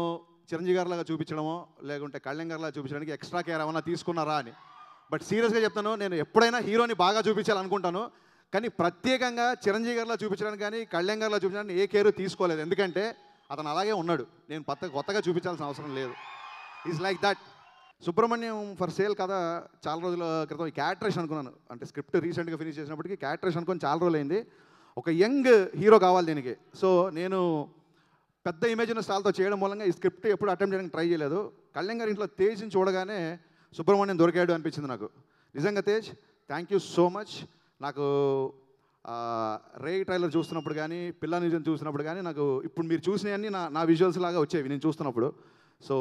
చిరంజీవి గారిలాగా చూపించడమో లేకుంటే కళ్యాణ్ గారిలాగా చూపించడానికి ఎక్స్ట్రా కేర్ ఏమన్నా తీసుకున్నారా అని. బట్ సీరియస్గా చెప్తాను, నేను ఎప్పుడైనా హీరోని బాగా చూపించాలనుకుంటాను, కానీ ప్రత్యేకంగా చిరంజీవి గారిలా చూపించడానికి కానీ కళ్యాణ్ గారిలా చూపించడానికి ఏ కేరు తీసుకోలేదు. ఎందుకంటే అతను అలాగే ఉన్నాడు, నేను కొత్తగా చూపించాల్సిన అవసరం లేదు. Is like that. Subrahmanyam for sale కథ చాలా రోజుల క్రితం ఈ క్యారెక్టరేషన్ అనుకున్నాను. అంటే స్క్రిప్ట్ రీసెంట్గా ఫినిష్ చేసినప్పటికీ క్యారెక్టరేషన్ అనుకుని చాలా రోజులు అయింది. ఒక యంగ్ హీరో కావాలి దీనికి. సో నేను పెద్ద ఇమేజ్ ఉన్న స్టాల్తో చేయడం మూలంగా ఈ స్క్రిప్ట్ ఎప్పుడు అటెంప్ట్ చేయడానికి ట్రై చేయలేదు. కళ్యాణ్ గారి ఇంట్లో తేజ్ని చూడగానే సుబ్రహ్మణ్యం దొరికాడు అనిపించింది నాకు. నిజంగా Tej thank you so much. నాకు రే ట్రైలర్ చూస్తున్నప్పుడు కానీ పిల్ల నిజం చూసినప్పుడు కానీ నాకు ఇప్పుడు మీరు చూసినవన్నీ నా విజువల్స్ లాగా వచ్చేవి నేను చూస్తున్నప్పుడు. సో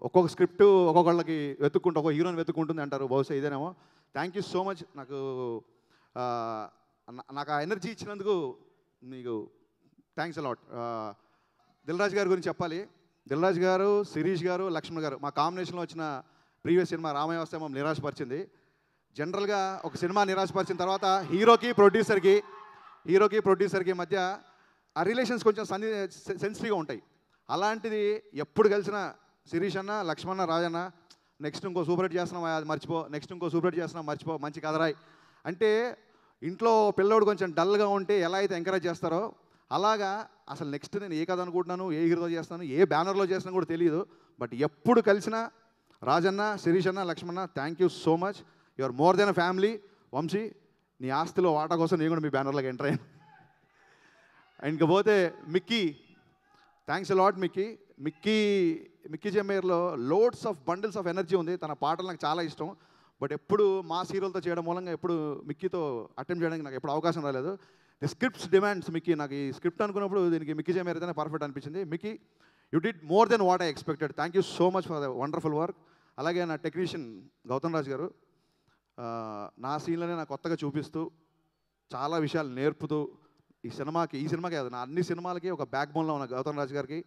ఒక్కొక్క స్క్రిప్ట్ ఒక్కొక్కళ్ళకి ఒక్కో హీరోని వెతుక్కుంటుంది అంటారు, బహుశా ఇదేనేమో. Thank you so much. నాకు ఆ ఎనర్జీ ఇచ్చినందుకు మీకు థ్యాంక్స్ అలాట్. దిల్ రాజు గారి గురించి చెప్పాలి. దిల్ రాజు గారు, శిరీష్ గారు, లక్ష్మణ్ గారు మా కాంబినేషన్లో వచ్చిన ప్రీవియస్ సినిమా రామయ్య వస్తే మమ్మల్ని నిరాశపరిచింది. జనరల్గా ఒక సినిమా నిరాశపరిచిన తర్వాత హీరోకి ప్రొడ్యూసర్కి మధ్య ఆ రిలేషన్స్ కొంచెం సెన్సిటివ్గా ఉంటాయి. అలాంటిది ఎప్పుడు కలిసిన శిరీష్ అన్న, లక్ష్మణ, రాజన్న నెక్స్ట్ ఇంకో సూపర్ హిట్ చేస్తున్నాం అది మర్చిపో, నెక్స్ట్ ఇంకో సూపర్ హిట్ చేస్తున్నాం మర్చిపో, మంచి కథరాయి అంటే ఇంట్లో పిల్లోడు కొంచెం డల్గా ఉంటే ఎలా అయితే ఎంకరేజ్ చేస్తారో అలాగా అసలు నెక్స్ట్ నేను ఏ కథ అనుకుంటున్నాను, ఏ హీరోతో చేస్తాను, ఏ బ్యానర్లో చేసినా కూడా తెలియదు. బట్ ఎప్పుడు కలిసినా రాజన్న, శిరీష్ అన్న, Lakshmana thank you so much. You are more than a family. Vamsi నీ ఆస్తిలో వాటా కోసం నేను కూడా మీ బ్యానర్లోకి ఎంటర్ అయ్యాను. ఇంకపోతే Mickey, thanks a lot Mickey జమేర్లో loads of bundles of energy ఉంది. తన పాటలు నాకు చాలా ఇష్టం. బట్ ఎప్పుడు మాస్ హీరోలతో చేయడం మూలంగా ఎప్పుడు మిక్కీతో అటెంప్ట్ చేయడానికి నాకు ఎప్పుడు అవకాశం రాలేదు. The scripts demands Mickey. నాకు ఈ స్క్రిప్ట్ అనుకున్నప్పుడు దీనికి మిక్కీ జమేర్ అయితేనే పర్ఫెక్ట్ అనిపించింది. Mickey you did more than what I expected. Thank you so much for the wonderful work. అలాగే నా టెక్నీషియన్ గౌతమ్ రాజ్ గారు నా సీన్లోనే నాకు కొత్తగా చూపిస్తూ చాలా విషయాలు నేర్పుతూ ఈ సినిమాకి కాదు నా అన్ని సినిమాలకి ఒక బ్యాక్ బోన్లో ఉన్న గౌతమ్ రాజ్ గారికి,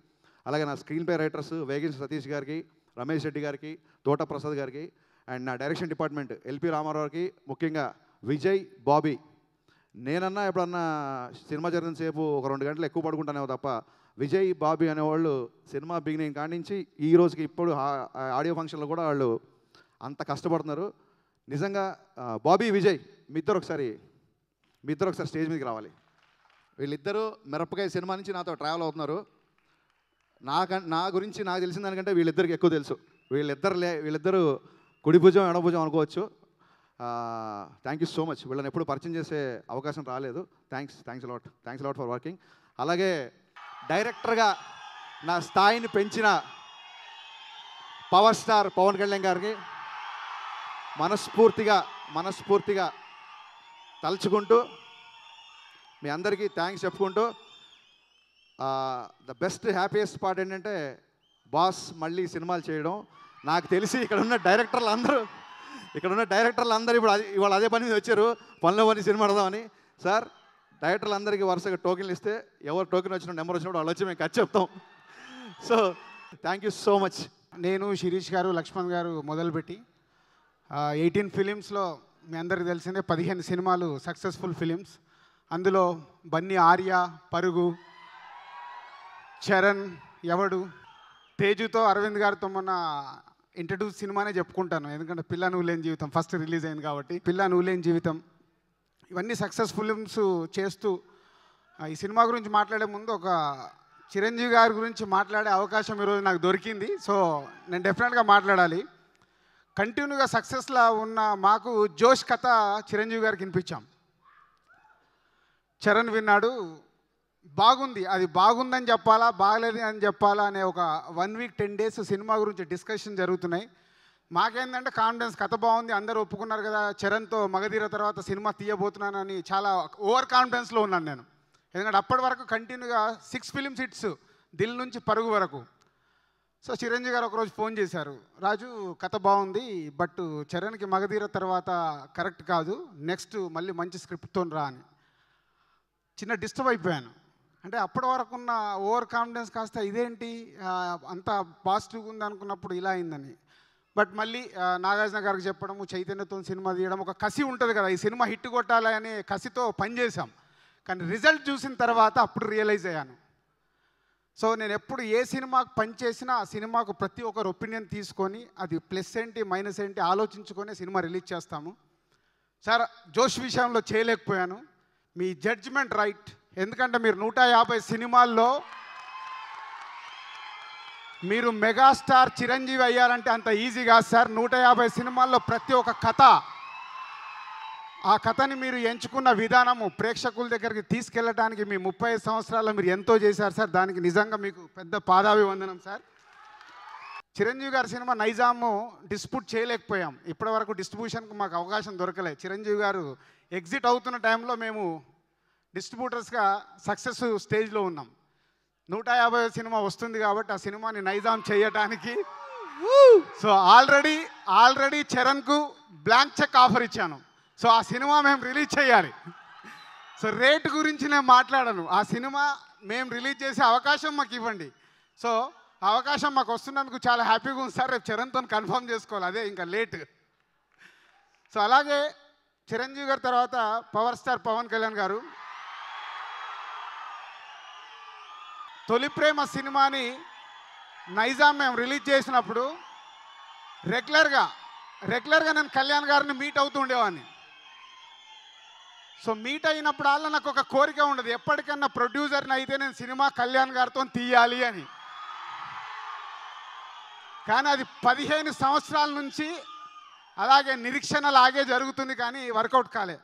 అలాగే నా స్క్రీన్ ప్లే రైటర్స్ వేగిన్ సతీష్ గారికి, రమేష్ రెడ్డి గారికి, తోట ప్రసాద్ గారికి, అండ్ నా డైరెక్షన్ డిపార్ట్మెంట్ ఎల్పి రామారావుకి, ముఖ్యంగా విజయ్, బాబీ. నేనన్నా ఎప్పుడన్నా సినిమా జరిగినంతసేపు ఒక 2 గంటలు ఎక్కువ పడుకుంటానేమో తప్ప విజయ్, బాబీ అనేవాళ్ళు సినిమా బిగినింగ్ కాడి నుంచి ఈ రోజుకి ఇప్పుడు ఆడియో ఫంక్షన్లో కూడా వాళ్ళు అంత కష్టపడుతున్నారు. నిజంగా బాబీ, విజయ్ మీ ఇద్దరు ఒకసారి స్టేజ్ మీదకి రావాలి. వీళ్ళిద్దరూ మిరపకాయ సినిమా నుంచి నాతో ట్రావెల్ అవుతున్నారు. నా గురించి నాకు తెలిసిన దానికంటే వీళ్ళిద్దరికి ఎక్కువ తెలుసు. వీళ్ళిద్దరూ కుడి భుజం ఎడ భుజం అనుకోవచ్చు. Thank you so much. వీళ్ళని ఎప్పుడు పరిచయం చేసే అవకాశం రాలేదు. Thanks lot for working. అలాగే డైరెక్టర్గా నా స్థాయిని పెంచిన పవర్ స్టార్ పవన్ కళ్యాణ్ గారికి మనస్ఫూర్తిగా తలుచుకుంటూ మీ అందరికీ థ్యాంక్స్ చెప్పుకుంటూ ద బెస్ట్ హ్యాపీయెస్ట్ పార్ట్ ఏంటంటే బాస్ మళ్ళీ సినిమాలు చేయడం. నాకు తెలిసి ఇక్కడ ఉన్న డైరెక్టర్లు అందరూ ఇప్పుడు ఇవాళ అదే పని మీద వచ్చారు, పనిలో పని సినిమా ఆడదామని. సార్ డైరెక్టర్లు అందరికీ వరుసగా టోకెన్లు ఇస్తే ఎవరు టోకెన్ వచ్చిన నెంబర్ వచ్చినప్పుడు వాళ్ళు వచ్చి మేము ఖర్చు చెప్తాం. So thank you so much. నేను, శిరీష్ గారు, లక్ష్మణ్ గారు మొదలుపెట్టి 18 ఫిలిమ్స్లో మీ అందరికీ తెలిసిందే 15 సినిమాలు సక్సెస్ఫుల్ ఫిలిమ్స్. అందులో బన్నీ, ఆర్య, పరుగు, చరణ్, ఎవడు, తేజుతో, అరవింద్ గారితో మొన్న ఇంట్రడ్యూస్ సినిమానే చెప్పుకుంటాను. ఎందుకంటే పిల్ల నువ్వు లేని జీవితం ఫస్ట్ రిలీజ్ అయింది కాబట్టి పిల్ల నువ్వు లేని జీవితం, ఇవన్నీ సక్సెస్ ఫిలిమ్స్ చేస్తూ ఈ సినిమా గురించి మాట్లాడే ముందు ఒక చిరంజీవి గారి గురించి మాట్లాడే అవకాశం ఈరోజు నాకు దొరికింది. సో నేను డెఫినెట్గా మాట్లాడాలి. కంటిన్యూగా సక్సెస్లో ఉన్న మాకు జోష్ కథ చిరంజీవి గారికి వినిపించాం. చరణ్ విన్నాడు, బాగుంది, అది బాగుందని చెప్పాలా బాగలేదు అని చెప్పాలా అనే ఒక 1 వీక్ 10 డేస్ సినిమా గురించి డిస్కషన్ జరుగుతున్నాయి. మాకేంటంటే కాన్ఫిడెన్స్, కథ బాగుంది, అందరూ ఒప్పుకున్నారు కదా, చరణ్తో మగధీర తర్వాత సినిమా తీయబోతున్నానని చాలా ఓవర్ కాన్ఫిడెన్స్లో ఉన్నాను నేను. ఎందుకంటే అప్పటి వరకు కంటిన్యూగా 6 ఫిలిమ్స్ హిట్స్, దిల్ నుంచి పరుగు వరకు. సో చిరంజీవి గారు ఒకరోజు ఫోన్ చేశారు, రాజు కథ బాగుంది బట్ చరణ్కి మగధీర తర్వాత కరెక్ట్ కాదు, నెక్స్ట్ మళ్ళీ మంచి స్క్రిప్ట్తో రా అని. చిన్న డిస్టర్బ్ అయిపోయాను. అంటే అప్పటి వరకు ఉన్న ఓవర్ కాన్ఫిడెన్స్ కాస్త ఇదేంటి అంత పాజిటివ్గా ఉంది అనుకున్నప్పుడు ఇలా అయిందని. బట్ మళ్ళీ నాగార్జున గారికి చెప్పడము, చైతన్యతో సినిమా తీయడం, ఒక కసి ఉంటుంది కదా, ఈ సినిమా హిట్ కొట్టాలి అనే కసితో పనిచేసాం. కానీ రిజల్ట్ చూసిన తర్వాత అప్పుడు రియలైజ్ అయ్యాను. సో నేను ఎప్పుడు ఏ సినిమాకు పనిచేసినా ఆ సినిమాకు ప్రతి ఒక్కరు ఒపీనియన్ తీసుకొని అది ప్లస్ ఏంటి మైనస్ ఏంటి ఆలోచించుకొని సినిమా రిలీజ్ చేస్తాము. సార్ జోష్ విషయంలో చేయలేకపోయాను, మీ జడ్జిమెంట్ రైట్. ఎందుకంటే మీరు 150 సినిమాల్లో మీరు మెగాస్టార్ చిరంజీవి అయ్యారంటే అంత ఈజీ కాదు సార్. 150 సినిమాల్లో ప్రతి ఒక్క కథ, ఆ కథని మీరు ఎంచుకున్న విధానము ప్రేక్షకుల దగ్గరికి తీసుకెళ్ళడానికి మీ 30 సంవత్సరాల్లో మీరు ఎంతో చేశారు సార్. దానికి నిజంగా మీకు పెద్ద పాదాభివందనం సార్. చిరంజీవి గారి సినిమా నైజాము డిస్ప్యూట్ చేయలేకపోయాం, ఇప్పటి వరకు డిస్ట్రిబ్యూషన్కి మాకు అవకాశం దొరకలేదు. చిరంజీవి గారు ఎగ్జిట్ అవుతున్న టైంలో మేము డిస్ట్రిబ్యూటర్స్గా సక్సెస్ స్టేజ్లో ఉన్నాం. 150 సినిమా వస్తుంది కాబట్టి ఆ సినిమాని నైజాం చేయటానికి సో ఆల్రెడీ చరణ్కు బ్లాంక్ చెక్ ఆఫర్ ఇచ్చాను. సో ఆ సినిమా మేము రిలీజ్ చేయాలి. సో రేటు గురించి నేను మాట్లాడను. ఆ సినిమా మేము రిలీజ్ చేసే అవకాశం మాకు ఇవ్వండి. సో ఆ అవకాశం మాకు వస్తున్నందుకు చాలా హ్యాపీగా ఉంది సార్. రేపు చరణ్తో కన్ఫర్మ్ చేసుకోవాలి, అదే ఇంకా లేట్. సో అలాగే చిరంజీవి గారి తర్వాత పవర్ స్టార్ పవన్ కళ్యాణ్ గారు తొలి ప్రేమ సినిమాని నైజాం మేము రిలీజ్ చేసినప్పుడు రెగ్యులర్గా నేను కళ్యాణ్ గారిని మీట్ అవుతూ ఉండేవాడిని. సో మీట్ అయినప్పుడల్లా నాకు ఒక కోరిక ఉండదు, ఎప్పటికన్నా ప్రొడ్యూసర్ని అయితే నేను సినిమా కళ్యాణ్ గారితో తీయాలి అని. కానీ అది 15 సంవత్సరాల నుంచి అలాగే నిరీక్షణలాగే జరుగుతుంది, కానీ వర్కౌట్ కాలే.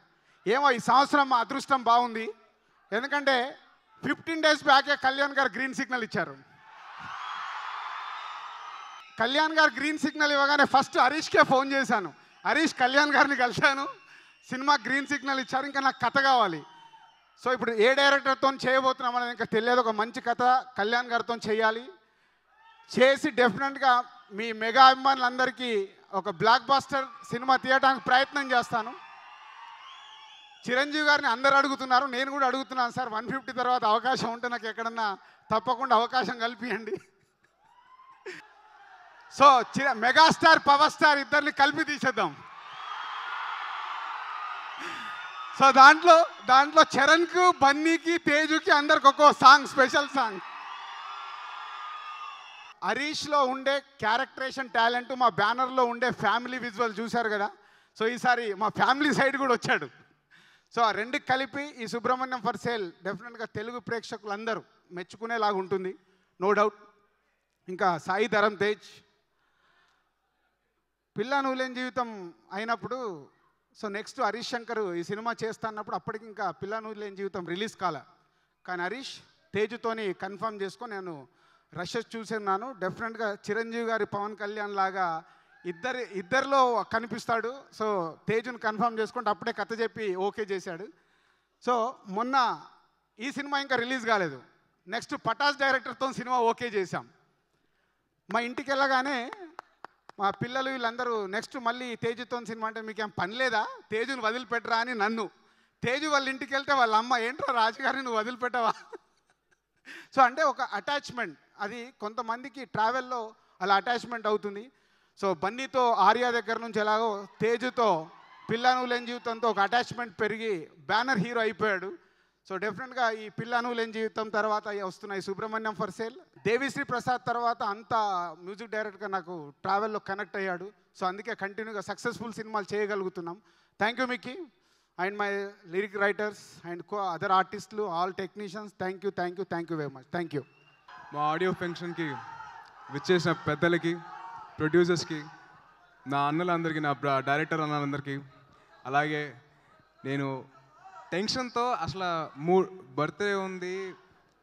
ఏమో ఈ సంవత్సరం మా అదృష్టం బాగుంది, ఎందుకంటే 15 days బ్యాకే కళ్యాణ్ గారు గ్రీన్ సిగ్నల్ ఇచ్చారు. కళ్యాణ్ గారు గ్రీన్ సిగ్నల్ ఇవ్వగానే ఫస్ట్ హరీష్కే ఫోన్ చేశాను. హరీష్, కళ్యాణ్ గారిని కలిశాను, సినిమా గ్రీన్ సిగ్నల్ ఇచ్చారు, ఇంకా నాకు కథ కావాలి. సో ఇప్పుడు ఏ డైరెక్టర్తో చేయబోతున్నాం అనేది ఇంకా తెలియదు. ఒక మంచి కథ కళ్యాణ్ గారితో చేయాలి, చేసి డెఫినెట్గా మీ మెగా అభిమానులందరికీ ఒక బ్లాక్ బాస్టర్ సినిమా తీయడానికి ప్రయత్నం చేస్తాను. చిరంజీవి గారిని అందరూ అడుగుతున్నారు, నేను కూడా అడుగుతున్నాను సార్, 150 తర్వాత అవకాశం ఉంటే నాకు ఎక్కడన్నా తప్పకుండా అవకాశం కల్పియండి. సో మెగాస్టార్ పవర్ స్టార్ ఇద్దరిని కలిపి తీసేద్దాం. సో దాంట్లో చరణ్కు, బన్నీకి, తేజుకి అందరికి ఒక్కో సాంగ్, స్పెషల్ సాంగ్. హరీష్లో ఉండే క్యారెక్టరేషన్ టాలెంట్, మా బ్యానర్లో ఉండే ఫ్యామిలీ విజువల్ చూశారు కదా. సో ఈసారి మా ఫ్యామిలీ సైడ్ కూడా వచ్చాడు. సో ఆ రెండు కలిపి ఈ సుబ్రహ్మణ్యం ఫర్ సేల్ డెఫినెట్గా తెలుగు ప్రేక్షకులందరూ మెచ్చుకునేలాగా ఉంటుంది, నో డౌట్. ఇంకా సాయి ధరమ్ తేజ్ పిల్ల నువ్వులేని జీవితం అయినప్పుడు, సో నెక్స్ట్ హరీష్ శంకర్ ఈ సినిమా చేస్తా అన్నప్పుడు అప్పటికి ఇంకా పిల్ల నువ్వులేని జీవితం రిలీజ్ కాలే. కానీ హరీష్ తేజుతోని కన్ఫర్మ్ చేసుకొని నేను రషెస్ చూస్తున్నాను. డెఫినెట్గా చిరంజీవి గారి పవన్ కళ్యాణ్ లాగా ఇద్దరిలో కనిపిస్తాడు. సో తేజుని కన్ఫర్మ్ చేసుకుంటే అప్పుడే కథ చెప్పి ఓకే చేశాడు. సో మొన్న ఈ సినిమా ఇంకా రిలీజ్ కాలేదు, నెక్స్ట్ పటాస్ డైరెక్టర్తో సినిమా ఓకే చేశాం. మా ఇంటికి వెళ్ళగానే మా పిల్లలు వీళ్ళందరూ నెక్స్ట్ మళ్ళీ తేజుతో సినిమా అంటే మీకేం పని లేదా, తేజుని వదిలిపెట్టరా అని నన్ను. తేజు వాళ్ళ ఇంటికి వెళ్తే వాళ్ళ అమ్మ, ఏంట్రా రాజుగారిని నువ్వు వదిలిపెట్టవా. సో అంటే ఒక అటాచ్మెంట్, అది కొంతమందికి ట్రావెల్లో అలా అటాచ్మెంట్ అవుతుంది. సో బన్నీతో ఆర్యా దగ్గర నుంచి ఎలాగో తేజుతో పిల్ల నువ్వులేని జీవితంతో ఒక అటాచ్మెంట్ పెరిగి బ్యానర్ హీరో అయిపోయాడు. సో డెఫినెట్గా ఈ పిల్ల నువ్వులేని జీవితం తర్వాత వస్తున్నాయి సుబ్రహ్మణ్యం ఫర్ సేల్. దేవిశ్రీ ప్రసాద్ తర్వాత అంత మ్యూజిక్ డైరెక్టర్గా నాకు ట్రావెల్లో కనెక్ట్ అయ్యాడు. సో అందుకే కంటిన్యూగా సక్సెస్ఫుల్ సినిమాలు చేయగలుగుతున్నాం. Thank you Mickey and my lyric writers and other ఆర్టిస్టులు, all technicians, thank you very much. Thank you. మా ఆడియో ఫంక్షన్కి విచ్చేసిన పెద్దలకి, ప్రొడ్యూసర్స్కి, నా అన్నలందరికీ, నా డైరెక్టర్ అన్నలందరికీ, అలాగే నేను టెన్షన్తో అసలు బర్త్డే ఉంది,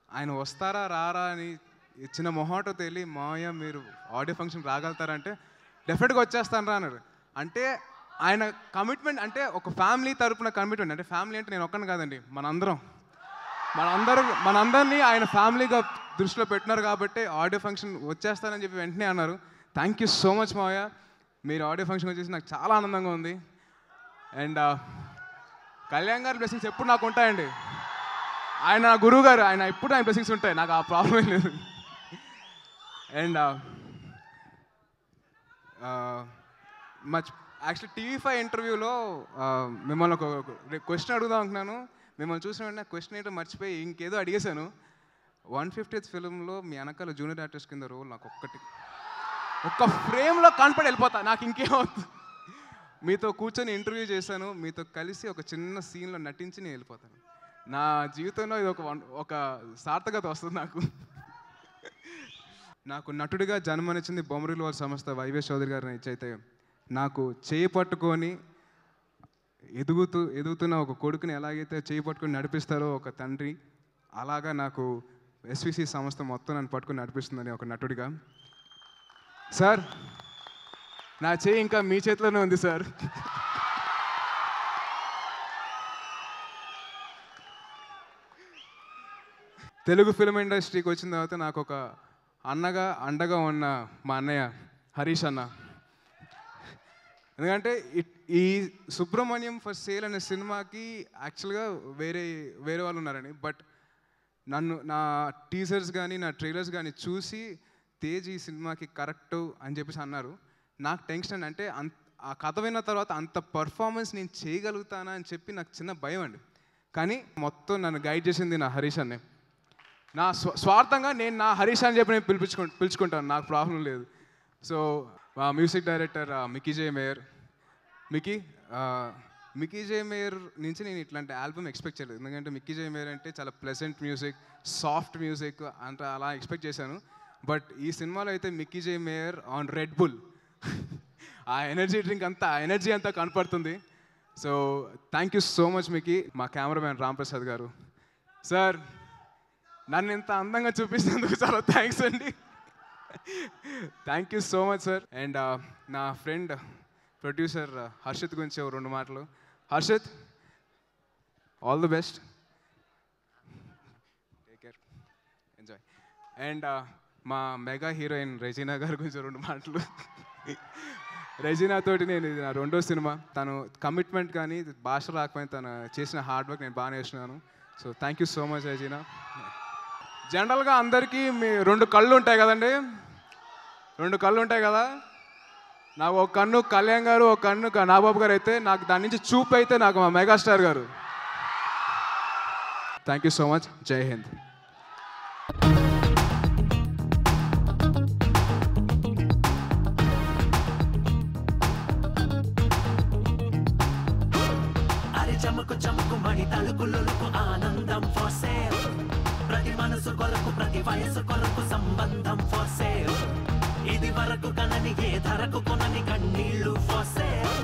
ఆయన వస్తారా రారా అని చిన్న మొహాటో తెలియ, మావయ్య మీరు ఆడియో ఫంక్షన్ రాగలుగుతారంటే డెఫినెట్గా వచ్చేస్తాను రా అన్నారు. అంటే ఆయన కమిట్మెంట్, అంటే ఒక ఫ్యామిలీ తరపున కమిట్మెంట్. అంటే ఫ్యామిలీ అంటే నేను ఒక్కని కాదండి, మనందరినీ ఆయన ఫ్యామిలీగా దృష్టిలో పెట్టినారు కాబట్టి ఆడియో ఫంక్షన్ వచ్చేస్తానని చెప్పి వెంటనే అన్నారు. థ్యాంక్ యూ సో మచ్ మావయ్య, మీరు ఆడియో ఫంక్షన్ వచ్చేసి నాకు చాలా ఆనందంగా ఉంది. అండ్ కళ్యాణ్ గారి బ్లెస్సింగ్స్ ఎప్పుడు నాకు ఉంటాయండి. ఆయన నా గురువు గారు, ఆయన ఎప్పుడు ఆయన బ్లెస్సింగ్స్ ఉంటాయి, నాకు ఆ ప్రాబ్లమే లేదు. అండ్ యాక్చువల్లీ TV5 ఇంటర్వ్యూలో మిమ్మల్ని ఒక క్వశ్చన్ అడుగుదాం అనుకున్నాను. మిమ్మల్ని చూసిన వెంటనే క్వశ్చన్ ఏంటో మర్చిపోయి ఇంకేదో అడిగేశాను. 150th ఫిల్మ్లో మీ వెనకాల జూనియర్ ఆర్టిస్ట్ కింద రోల్ నాకు ఒక్క ఫ్రేమ్లో కనపడి వెళ్ళిపోతా, నాకు ఇంకేమవుతుంది. మీతో కూర్చొని ఇంటర్వ్యూ చేశాను, మీతో కలిసి ఒక చిన్న సీన్లో నటించి నేను వెళ్ళిపోతాను. నా జీవితంలో ఇది ఒక సార్థకత వస్తుంది నాకు నటుడిగా జన్మనిచ్చింది బొమ్మరిలు వారి సంస్థ వైవే చౌదరి గారిని ఇచ్చైతే, నాకు చేయి పట్టుకొని ఎదుగుతున్న ఒక కొడుకుని ఎలాగైతే చేయి పట్టుకొని నడిపిస్తారో ఒక తండ్రి, అలాగా నాకు SVC సంస్థ మొత్తం నన్ను పట్టుకొని నడిపిస్తుందని ఒక నటుడిగా. సార్, నా చేయి ఇంకా మీ చేతిలోనే ఉంది సార్. తెలుగు ఫిల్మ్ ఇండస్ట్రీకి వచ్చిన తర్వాత నాకు ఒక అండగా ఉన్న మా అన్నయ్య హరీష్ అన్న. ఎందుకంటే ఈ సుబ్రహ్మణ్యం ఫర్ సేల్ అనే సినిమాకి యాక్చువల్గా వేరే వాళ్ళు ఉన్నారని, బట్ నా టీజర్స్ కానీ నా ట్రైలర్స్ కానీ చూసి తేజ్ ఈ సినిమాకి కరెక్ట్ అని చెప్పేసి అన్నారు. నాకు టెన్షన్ అంటే ఆ కథ విన్న తర్వాత అంత పర్ఫార్మెన్స్ నేను చేయగలుగుతానా అని చెప్పి నాకు చిన్న భయం అండి. కానీ మొత్తం నన్ను గైడ్ చేసింది నా హరీష్ అన్నే. నా స్వార్థంగా నేను నా హరీష్ అని చెప్పి నేను పిలుచుకుంటాను, నాకు ప్రాబ్లం లేదు. సో మా music director Mickey J mayor, Mickey J mayor నుంచి నేను ఇట్లాంటి ఆల్బమ్ ఎక్స్పెక్ట్ చేయలేదు. ఎందుకంటే మికీ జే మేయర్ అంటే చాలా ప్లెజెంట్ మ్యూజిక్, సాఫ్ట్ మ్యూజిక్ అంటే అలా ఎక్స్పెక్ట్ చేశాను. బట్ ఈ సినిమాలో అయితే Mickey J Meyer on red bull ఆ ఎనర్జీ డ్రింక్ అంతా, ఆ ఎనర్జీ అంతా కనపడుతుంది. So thank you so much Mickey. మా కెమెరామ్యాన్ రామ్ ప్రసాద్ గారు, సార్ నన్ను ఇంత అందంగా చూపిస్తున్నందుకు చాలా థ్యాంక్స్ అండి. Thank you so much sir. And నా ఫ్రెండ్ ప్రొడ్యూసర్ హర్షిత్ గురించి 2 మాటలు. Harshit, all the best, take care, enjoy. And మా మెగా హీరోయిన్ రెజీనా గారి గురించి 2 మాటలు. రెజీనా తోటి నేను ఇది నా 2వ సినిమా. తను కమిట్మెంట్ కానీ భాష రాకపోయినా తను చేసిన హార్డ్ వర్క్ నేను బాగా నేర్చుకున్నాను. So thank you so much Regina. జనరల్గా అందరికీ 2 కళ్ళు ఉంటాయి కదండి, 2 కళ్ళు ఉంటాయి కదా. నాకు ఒక కన్ను కళ్యాణ్ గారు, ఒక కన్ను నాగబాబు గారు అయితే, నాకు దాని నుంచి చూపు అయితే నాకు మా మెగాస్టార్ గారు. Thank you so much. జై హింద్. చమకు చమకు మడి తలుకులకు ఆనందం ఫర్ సేల్. ప్రతి మనసు కొరకు ప్రతి వయసు కొరకు సంబంధం ఫర్ సేల్. ఇది వరకు కనని ఏ ధరకు కొనని కన్నీళ్లు ఫర్ సేల్.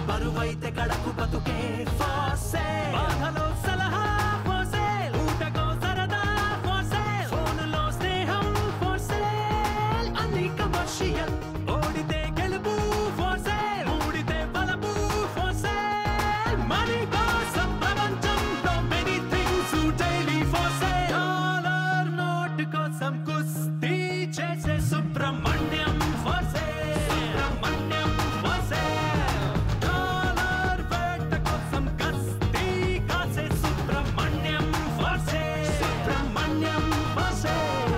బరువైతే గడకు బతుకే ఫర్ సేల్. బాధలో సలహా ఫర్ సేల్. ఊటకో సరదా ఫర్ సేల్. ఫోనులో స్నేహం ఫర్ సేల్. అన్ని కమర్షియల్. ఓడితే గెలుపు ఫర్ సేల్. ఊడితే బలపు ఫర్ సేల్. మనీ కోసం ప్రపంచంలో many things daily for sale. Dollar note కోసం కుస్తీ చేసే Subrahmanyam for sale. Subrahmanyam for sale. Dollar వేట కోసం కస్తీ కాసే Subrahmanyam for sale. Subrahmanyam for sale.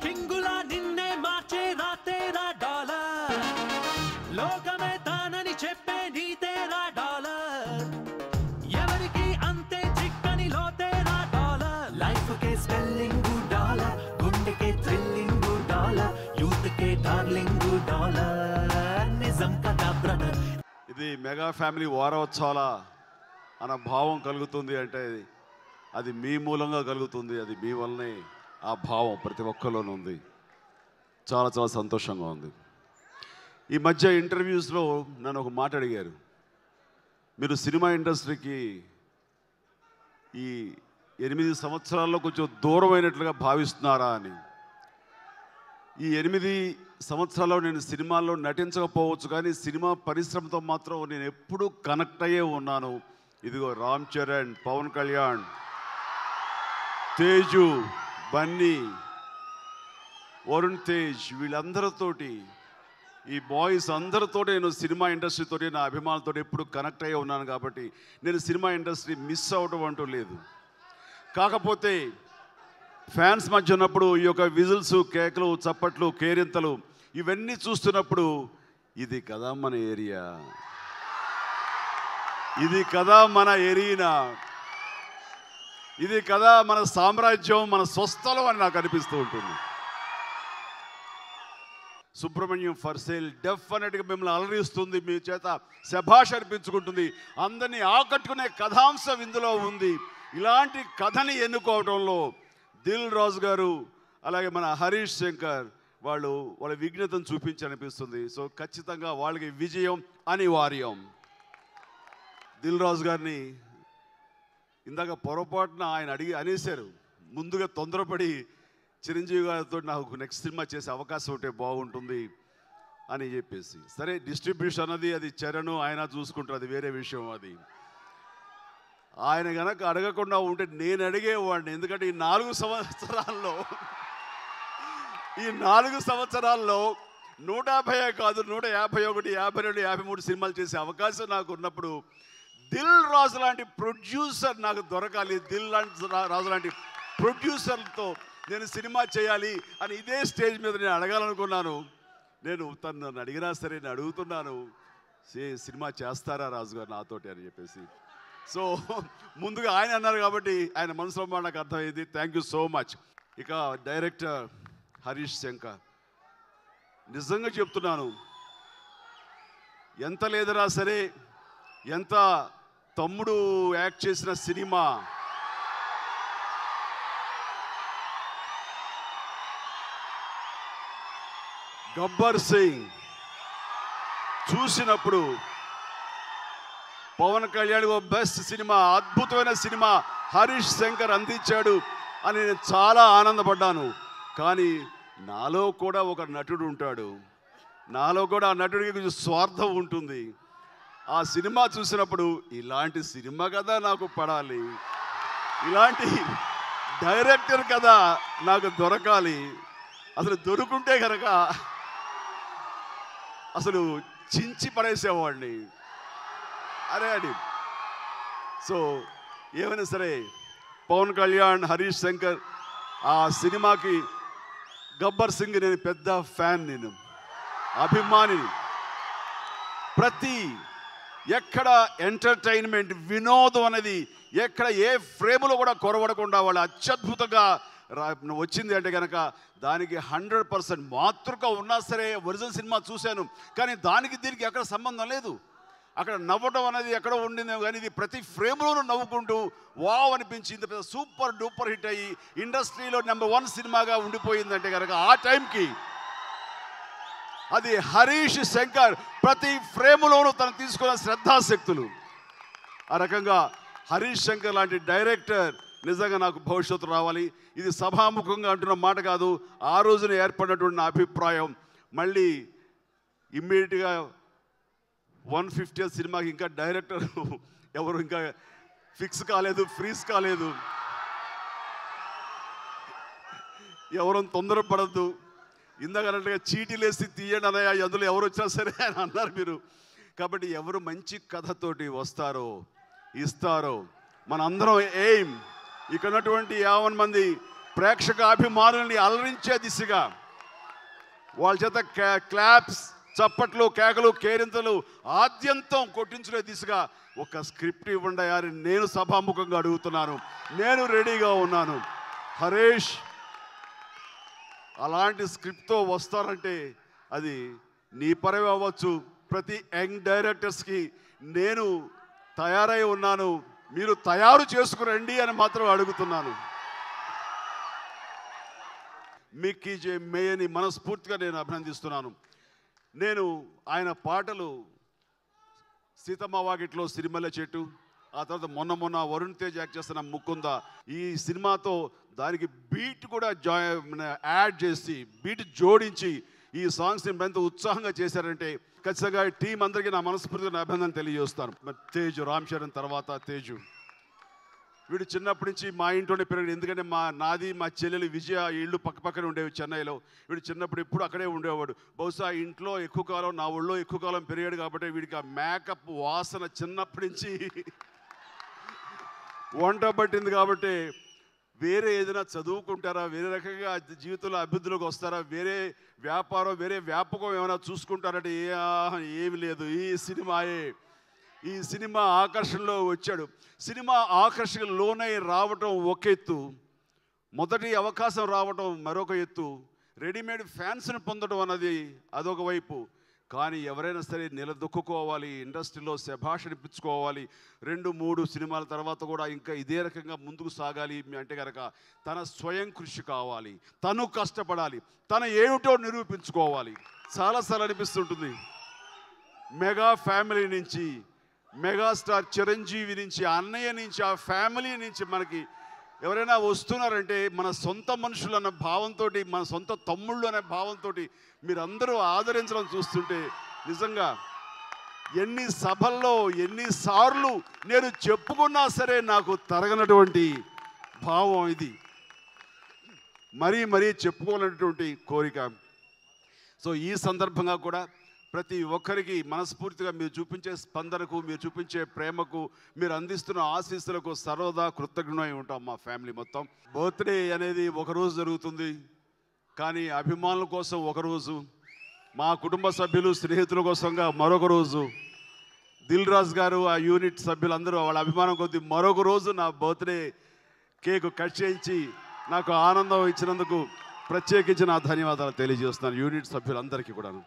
కింగులా నిన్నే మార్చే రాతేరా డాలర్. లోకమే తానని చెప్పే నీతేరా డాలర్. ఎవరికి అంతే చిక్కని లోతేరా డాలర్. లైఫ్ కే స్పెల్లింగ్ డాలర్, గుండెకే థ్రిల్లింగ్ డాలర్, యూత్ కే డార్లింగ్ డాలర్. నిజం కదా బ్రదర్. ఇది మెగా ఫ్యామిలీ వారోత్సవాల అన్న భావం కలుగుతుంది అంటే అది మీ మూలంగా కలుగుతుంది. అది మీ వల్లనే ఆ భావం ప్రతి ఒక్కరిలోనూ ఉంది. చాలా చాలా సంతోషంగా ఉంది. ఈ మధ్య ఇంటర్వ్యూస్లో నన్ను ఒక మాట అడిగారు, మీరు సినిమా ఇండస్ట్రీకి ఈ 8 సంవత్సరాల్లో కొంచెం దూరమైనట్లుగా భావిస్తున్నారా అని. ఈ 8 సంవత్సరాల్లో నేను సినిమాల్లో నటించకపోవచ్చు, కానీ సినిమా పరిశ్రమతో మాత్రం నేను ఎప్పుడూ కనెక్ట్ అయ్యే ఉన్నాను. ఇదిగో రామ్ చరణ్, పవన్ కళ్యాణ్, తేజు, బన్నీ, వరుణ్ తేజ్, వీళ్ళందరితోటి, ఈ బాయ్స్ అందరితో నేను సినిమా ఇండస్ట్రీతో నా అభిమానులతో ఎప్పుడు కనెక్ట్ అయ్యే ఉన్నాను. కాబట్టి నేను సినిమా ఇండస్ట్రీ మిస్ అవ్వడం అంటూ లేదు. కాకపోతే ఫ్యాన్స్ మధ్య ఉన్నప్పుడు ఈ యొక్క విజిల్స్, కేకలు, చప్పట్లు, కేరింతలు ఇవన్నీ చూస్తున్నప్పుడు ఇది కదా మన ఏరియా, ఇది కదా మన ఎరీనా, ఇది కదా మన సామ్రాజ్యం, మన స్వస్థలం అని నాకు అనిపిస్తూ ఉంటుంది. సుబ్రహ్మణ్యం ఫర్ సేల్ డెఫినెట్గా మిమ్మల్ని అలరిస్తుంది, మీ చేత శభాష్ అనిపించుకుంటుంది, అందరినీ ఆకట్టుకునే కథాంశం ఇందులో ఉంది. ఇలాంటి కథని ఎన్నుకోవడంలో దిల్ రాజు గారు అలాగే మన హరీష్ శంకర్ వాళ్ళ విఘ్నతను చూపించి అనిపిస్తుంది. సో ఖచ్చితంగా వాళ్ళకి విజయం అనివార్యం. దిల్ రాజు గారిని ఇందాక పొరపాటున ఆయన అనేశారు, ముందుగా తొందరపడి చిరంజీవి గారితో నాకు నెక్స్ట్ సినిమా చేసే అవకాశం ఉంటే బాగుంటుంది అని చెప్పేసి. సరే డిస్ట్రిబ్యూషన్ అన్నది అది చరణ్ ఆయన చూసుకుంటారు, అది వేరే విషయం. అది ఆయన గనక అడగకుండా ఉంటే నేను అడిగేవాడిని. ఎందుకంటే ఈ 4 సంవత్సరాల్లో 150 కాదు 151, 52, 53 సినిమాలు చేసే అవకాశం నాకు ఉన్నప్పుడు దిల్ రాజు లాంటి ప్రొడ్యూసర్ నాకు దొరకాలి, దిల్ రాజు లాంటి ప్రొడ్యూసర్తో నేను సినిమా చేయాలి అని ఇదే స్టేజ్ మీద నేను అడగాలనుకున్నాను. నేను నన్ను అడిగినా సరే నేను అడుగుతున్నాను, సినిమా చేస్తారా రాజు గారు నాతోటి అని చెప్పేసి. సో ముందుగా ఆయన అన్నారు కాబట్టి ఆయన మనసులో నాకు అర్థమైంది. Thank you so much. ఇక డైరెక్టర్ హరీష్ శంకర్, నిజంగా చెప్తున్నాను, ఎంత లేదరా సరే, ఎంత తమ్ముడు యాక్ట్ చేసిన సినిమా గబ్బర్ సింగ్ చూసినప్పుడు పవన్ కళ్యాణ్ బెస్ట్ సినిమా, అద్భుతమైన సినిమా హరీష్ శంకర్ అందించాడు అని నేను చాలా ఆనందపడ్డాను. కానీ నాలో కూడా ఒక నటుడు ఉంటాడు, నాలో కూడా ఆ నటుడికి కొంచెం స్వార్థం ఉంటుంది. ఆ సినిమా చూసినప్పుడు ఇలాంటి సినిమా కదా నాకు పడాలి, ఇలాంటి డైరెక్టర్ కదా నాకు దొరకాలి, అసలు దొరుకుంటే కనుక అసలు చించి పడేసేవాడిని అరే అని. సో ఏమైనా సరే పవన్ కళ్యాణ్, హరీష్ శంకర్ ఆ సినిమాకి గబ్బర్ సింగ్ నేను పెద్ద ఫ్యాన్, నేను అభిమానిని. ప్రతి ఎక్కడ ఎంటర్టైన్మెంట్ వినోదం అనేది ఎక్కడ ఏ ఫ్రేములో కూడా కొరవడకుండా వాళ్ళు అత్యద్భుతంగా వచ్చింది అంటే కనుక దానికి 100% మాతృక ఉన్నా సరే ఒరిజినల్ సినిమా చూశాను, కానీ దానికి దీనికి ఎక్కడ సంబంధం లేదు. అక్కడ నవ్వడం అనేది ఎక్కడ ఉండిందేమో కానీ ఇది ప్రతి ఫ్రేమ్లోనూ నవ్వుకుంటూ వావ్ అనిపించింది, పెద్ద సూపర్ డూపర్ హిట్ అయ్యి ఇండస్ట్రీలో నెంబర్ 1 సినిమాగా ఉండిపోయిందంటే కనుక ఆ టైంకి అది హరీష్ శంకర్ ప్రతి ఫ్రేములోనూ తను తీసుకున్న శ్రద్ధాశక్తులు. ఆ రకంగా హరీష్ శంకర్ లాంటి డైరెక్టర్ నిజంగా నాకు భవిష్యత్తు రావాలి. ఇది సభాముఖంగా అంటున్న మాట కాదు, ఆ రోజున ఏర్పడినటువంటి నా అభిప్రాయం. మళ్ళీ ఇమ్మీడియట్గా 150th సినిమాకి ఇంకా డైరెక్టర్ ఎవరు ఇంకా ఫిక్స్ కాలేదు, ఫ్రీజ్ కాలేదు. ఎవరు తొందరపడద్దు, ఇందాకన్నట్టుగా చీటీలేసి తీయండి అన్నయ్య, అందులో ఎవరు వచ్చినా సరే అని అన్నారు మీరు. కాబట్టి ఎవరు మంచి కథతోటి వస్తారో ఇస్తారో మనందరం ఎయిమ్ ఇక్కడ ఉన్నటువంటి 50 మంది ప్రేక్షక అభిమానుల్ని అలరించే దిశగా వాళ్ళ చేత క్లాప్స్, చప్పట్లు, కేకలు, కేరింతలు ఆద్యంతం కొట్టించుకునే దిశగా ఒక స్క్రిప్ట్ ఇవ్వండి అని నేను సభాముఖంగా అడుగుతున్నాను. నేను రెడీగా ఉన్నాను. హరీష్ అలాంటి స్క్రిప్ట్తో వస్తారంటే అది నీ పరవే అవ్వచ్చు. ప్రతి యంగ్ డైరెక్టర్స్కి నేను తయారై ఉన్నాను, మీరు తయారు చేసుకురండి అని మాత్రం అడుగుతున్నాను. మిక్కీ జే మేయని మనస్ఫూర్తిగా నేను అభినందిస్తున్నాను. నేను ఆయన పాటలు సీతమ్మ వాకిట్లో సిరిమల్లె చెట్టు, ఆ తర్వాత మొన్న వరుణ్ తేజ్ యాక్ట్ చేస్తున్న ముకుంద, ఈ సినిమాతో దానికి బీట్ కూడా యాడ్ చేసి బీట్ జోడించి ఈ సాంగ్స్ని ఎంత ఉత్సాహంగా చేశారంటే ఖచ్చితంగా టీం అందరికీ నా మనస్ఫూర్తిగా అభినందన తెలియజేస్తాను. తేజు, రామ్ చరణ్ తర్వాత తేజు, వీడు చిన్నప్పటి నుంచి మా ఇంట్లోనే పెరిగాడు. ఎందుకంటే నాది మా చెల్లెలు విజయ ఇళ్ళు పక్కనే ఉండేవి చెన్నైలో. వీడు చిన్నప్పుడు ఎప్పుడు అక్కడే ఉండేవాడు. బహుశా ఇంట్లో ఎక్కువ కాలం, నా ఊళ్ళో ఎక్కువ కాలం పెరిగాడు కాబట్టి వీడికి ఆ మేకప్ వాసన చిన్నప్పటి నుంచి వంట పట్టింది. కాబట్టి వేరే ఏదైనా చదువుకుంటారా, వేరే రకంగా జీవితంలో అభివృద్ధిలోకి వస్తారా, వేరే వ్యాపారం, వేరే వ్యాపకం ఏమైనా చూసుకుంటారంటే ఏమి లేదు. ఈ సినిమా ఆకర్షణలో వచ్చాడు. సినిమా ఆకర్షణ లోనై రావటం ఒక ఎత్తు, మొదటి అవకాశం రావటం మరొక ఎత్తు, రెడీమేడ్ ఫ్యాన్స్ని పొందడం అన్నది అదొక వైపు. కానీ ఎవరైనా సరే నిలదొక్కుకోవాలి, ఇండస్ట్రీలో శభాష్ అనిపించుకోవాలి. 2-3 సినిమాల తర్వాత కూడా ఇంకా ఇదే రకంగా ముందుకు సాగాలి అంటే కనుక తన స్వయం కృషి కావాలి, తను కష్టపడాలి, తన ఏమిటో నిరూపించుకోవాలి. చాలాసార్లు అనిపిస్తుంటుంది మెగా ఫ్యామిలీ నుంచి, మెగాస్టార్ చిరంజీవి నుంచి, అన్నయ్య నుంచి, ఆ ఫ్యామిలీ నుంచి మనకి ఎవరైనా వస్తున్నారంటే మన సొంత మనుషులు అన్న భావంతో, మన సొంత తమ్ముళ్ళు అనే భావంతో మీరందరూ ఆదరించడం చూస్తుంటే నిజంగా ఎన్ని సభల్లో ఎన్నిసార్లు నేను చెప్పుకున్నా సరే నాకు తరగనటువంటి భావం ఇది. మరీ చెప్పుకోవాలనేటువంటి కోరిక. సో ఈ సందర్భంగా కూడా ప్రతి ఒక్కరికి మనస్ఫూర్తిగా మీరు చూపించే స్పందనకు, మీరు చూపించే ప్రేమకు, మీరు అందిస్తున్న ఆశీస్సులకు సర్వదా కృతజ్ఞులై ఉంటాం మా ఫ్యామిలీ మొత్తం. బర్త్డే అనేది ఒకరోజు జరుగుతుంది, కానీ అభిమానుల కోసం ఒకరోజు, మా కుటుంబ సభ్యులు స్నేహితుల కోసంగా మరొక రోజు, దిల్ రాజు గారు ఆ యూనిట్ సభ్యులందరూ వాళ్ళ అభిమానం కొద్దీ మరొక రోజు నా బర్త్డే కేక్ కట్ చేయించి నాకు ఆనందం ఇచ్చినందుకు ప్రత్యేకించి నా ధన్యవాదాలు తెలియజేస్తున్నాను యూనిట్ సభ్యులందరికీ కూడాను.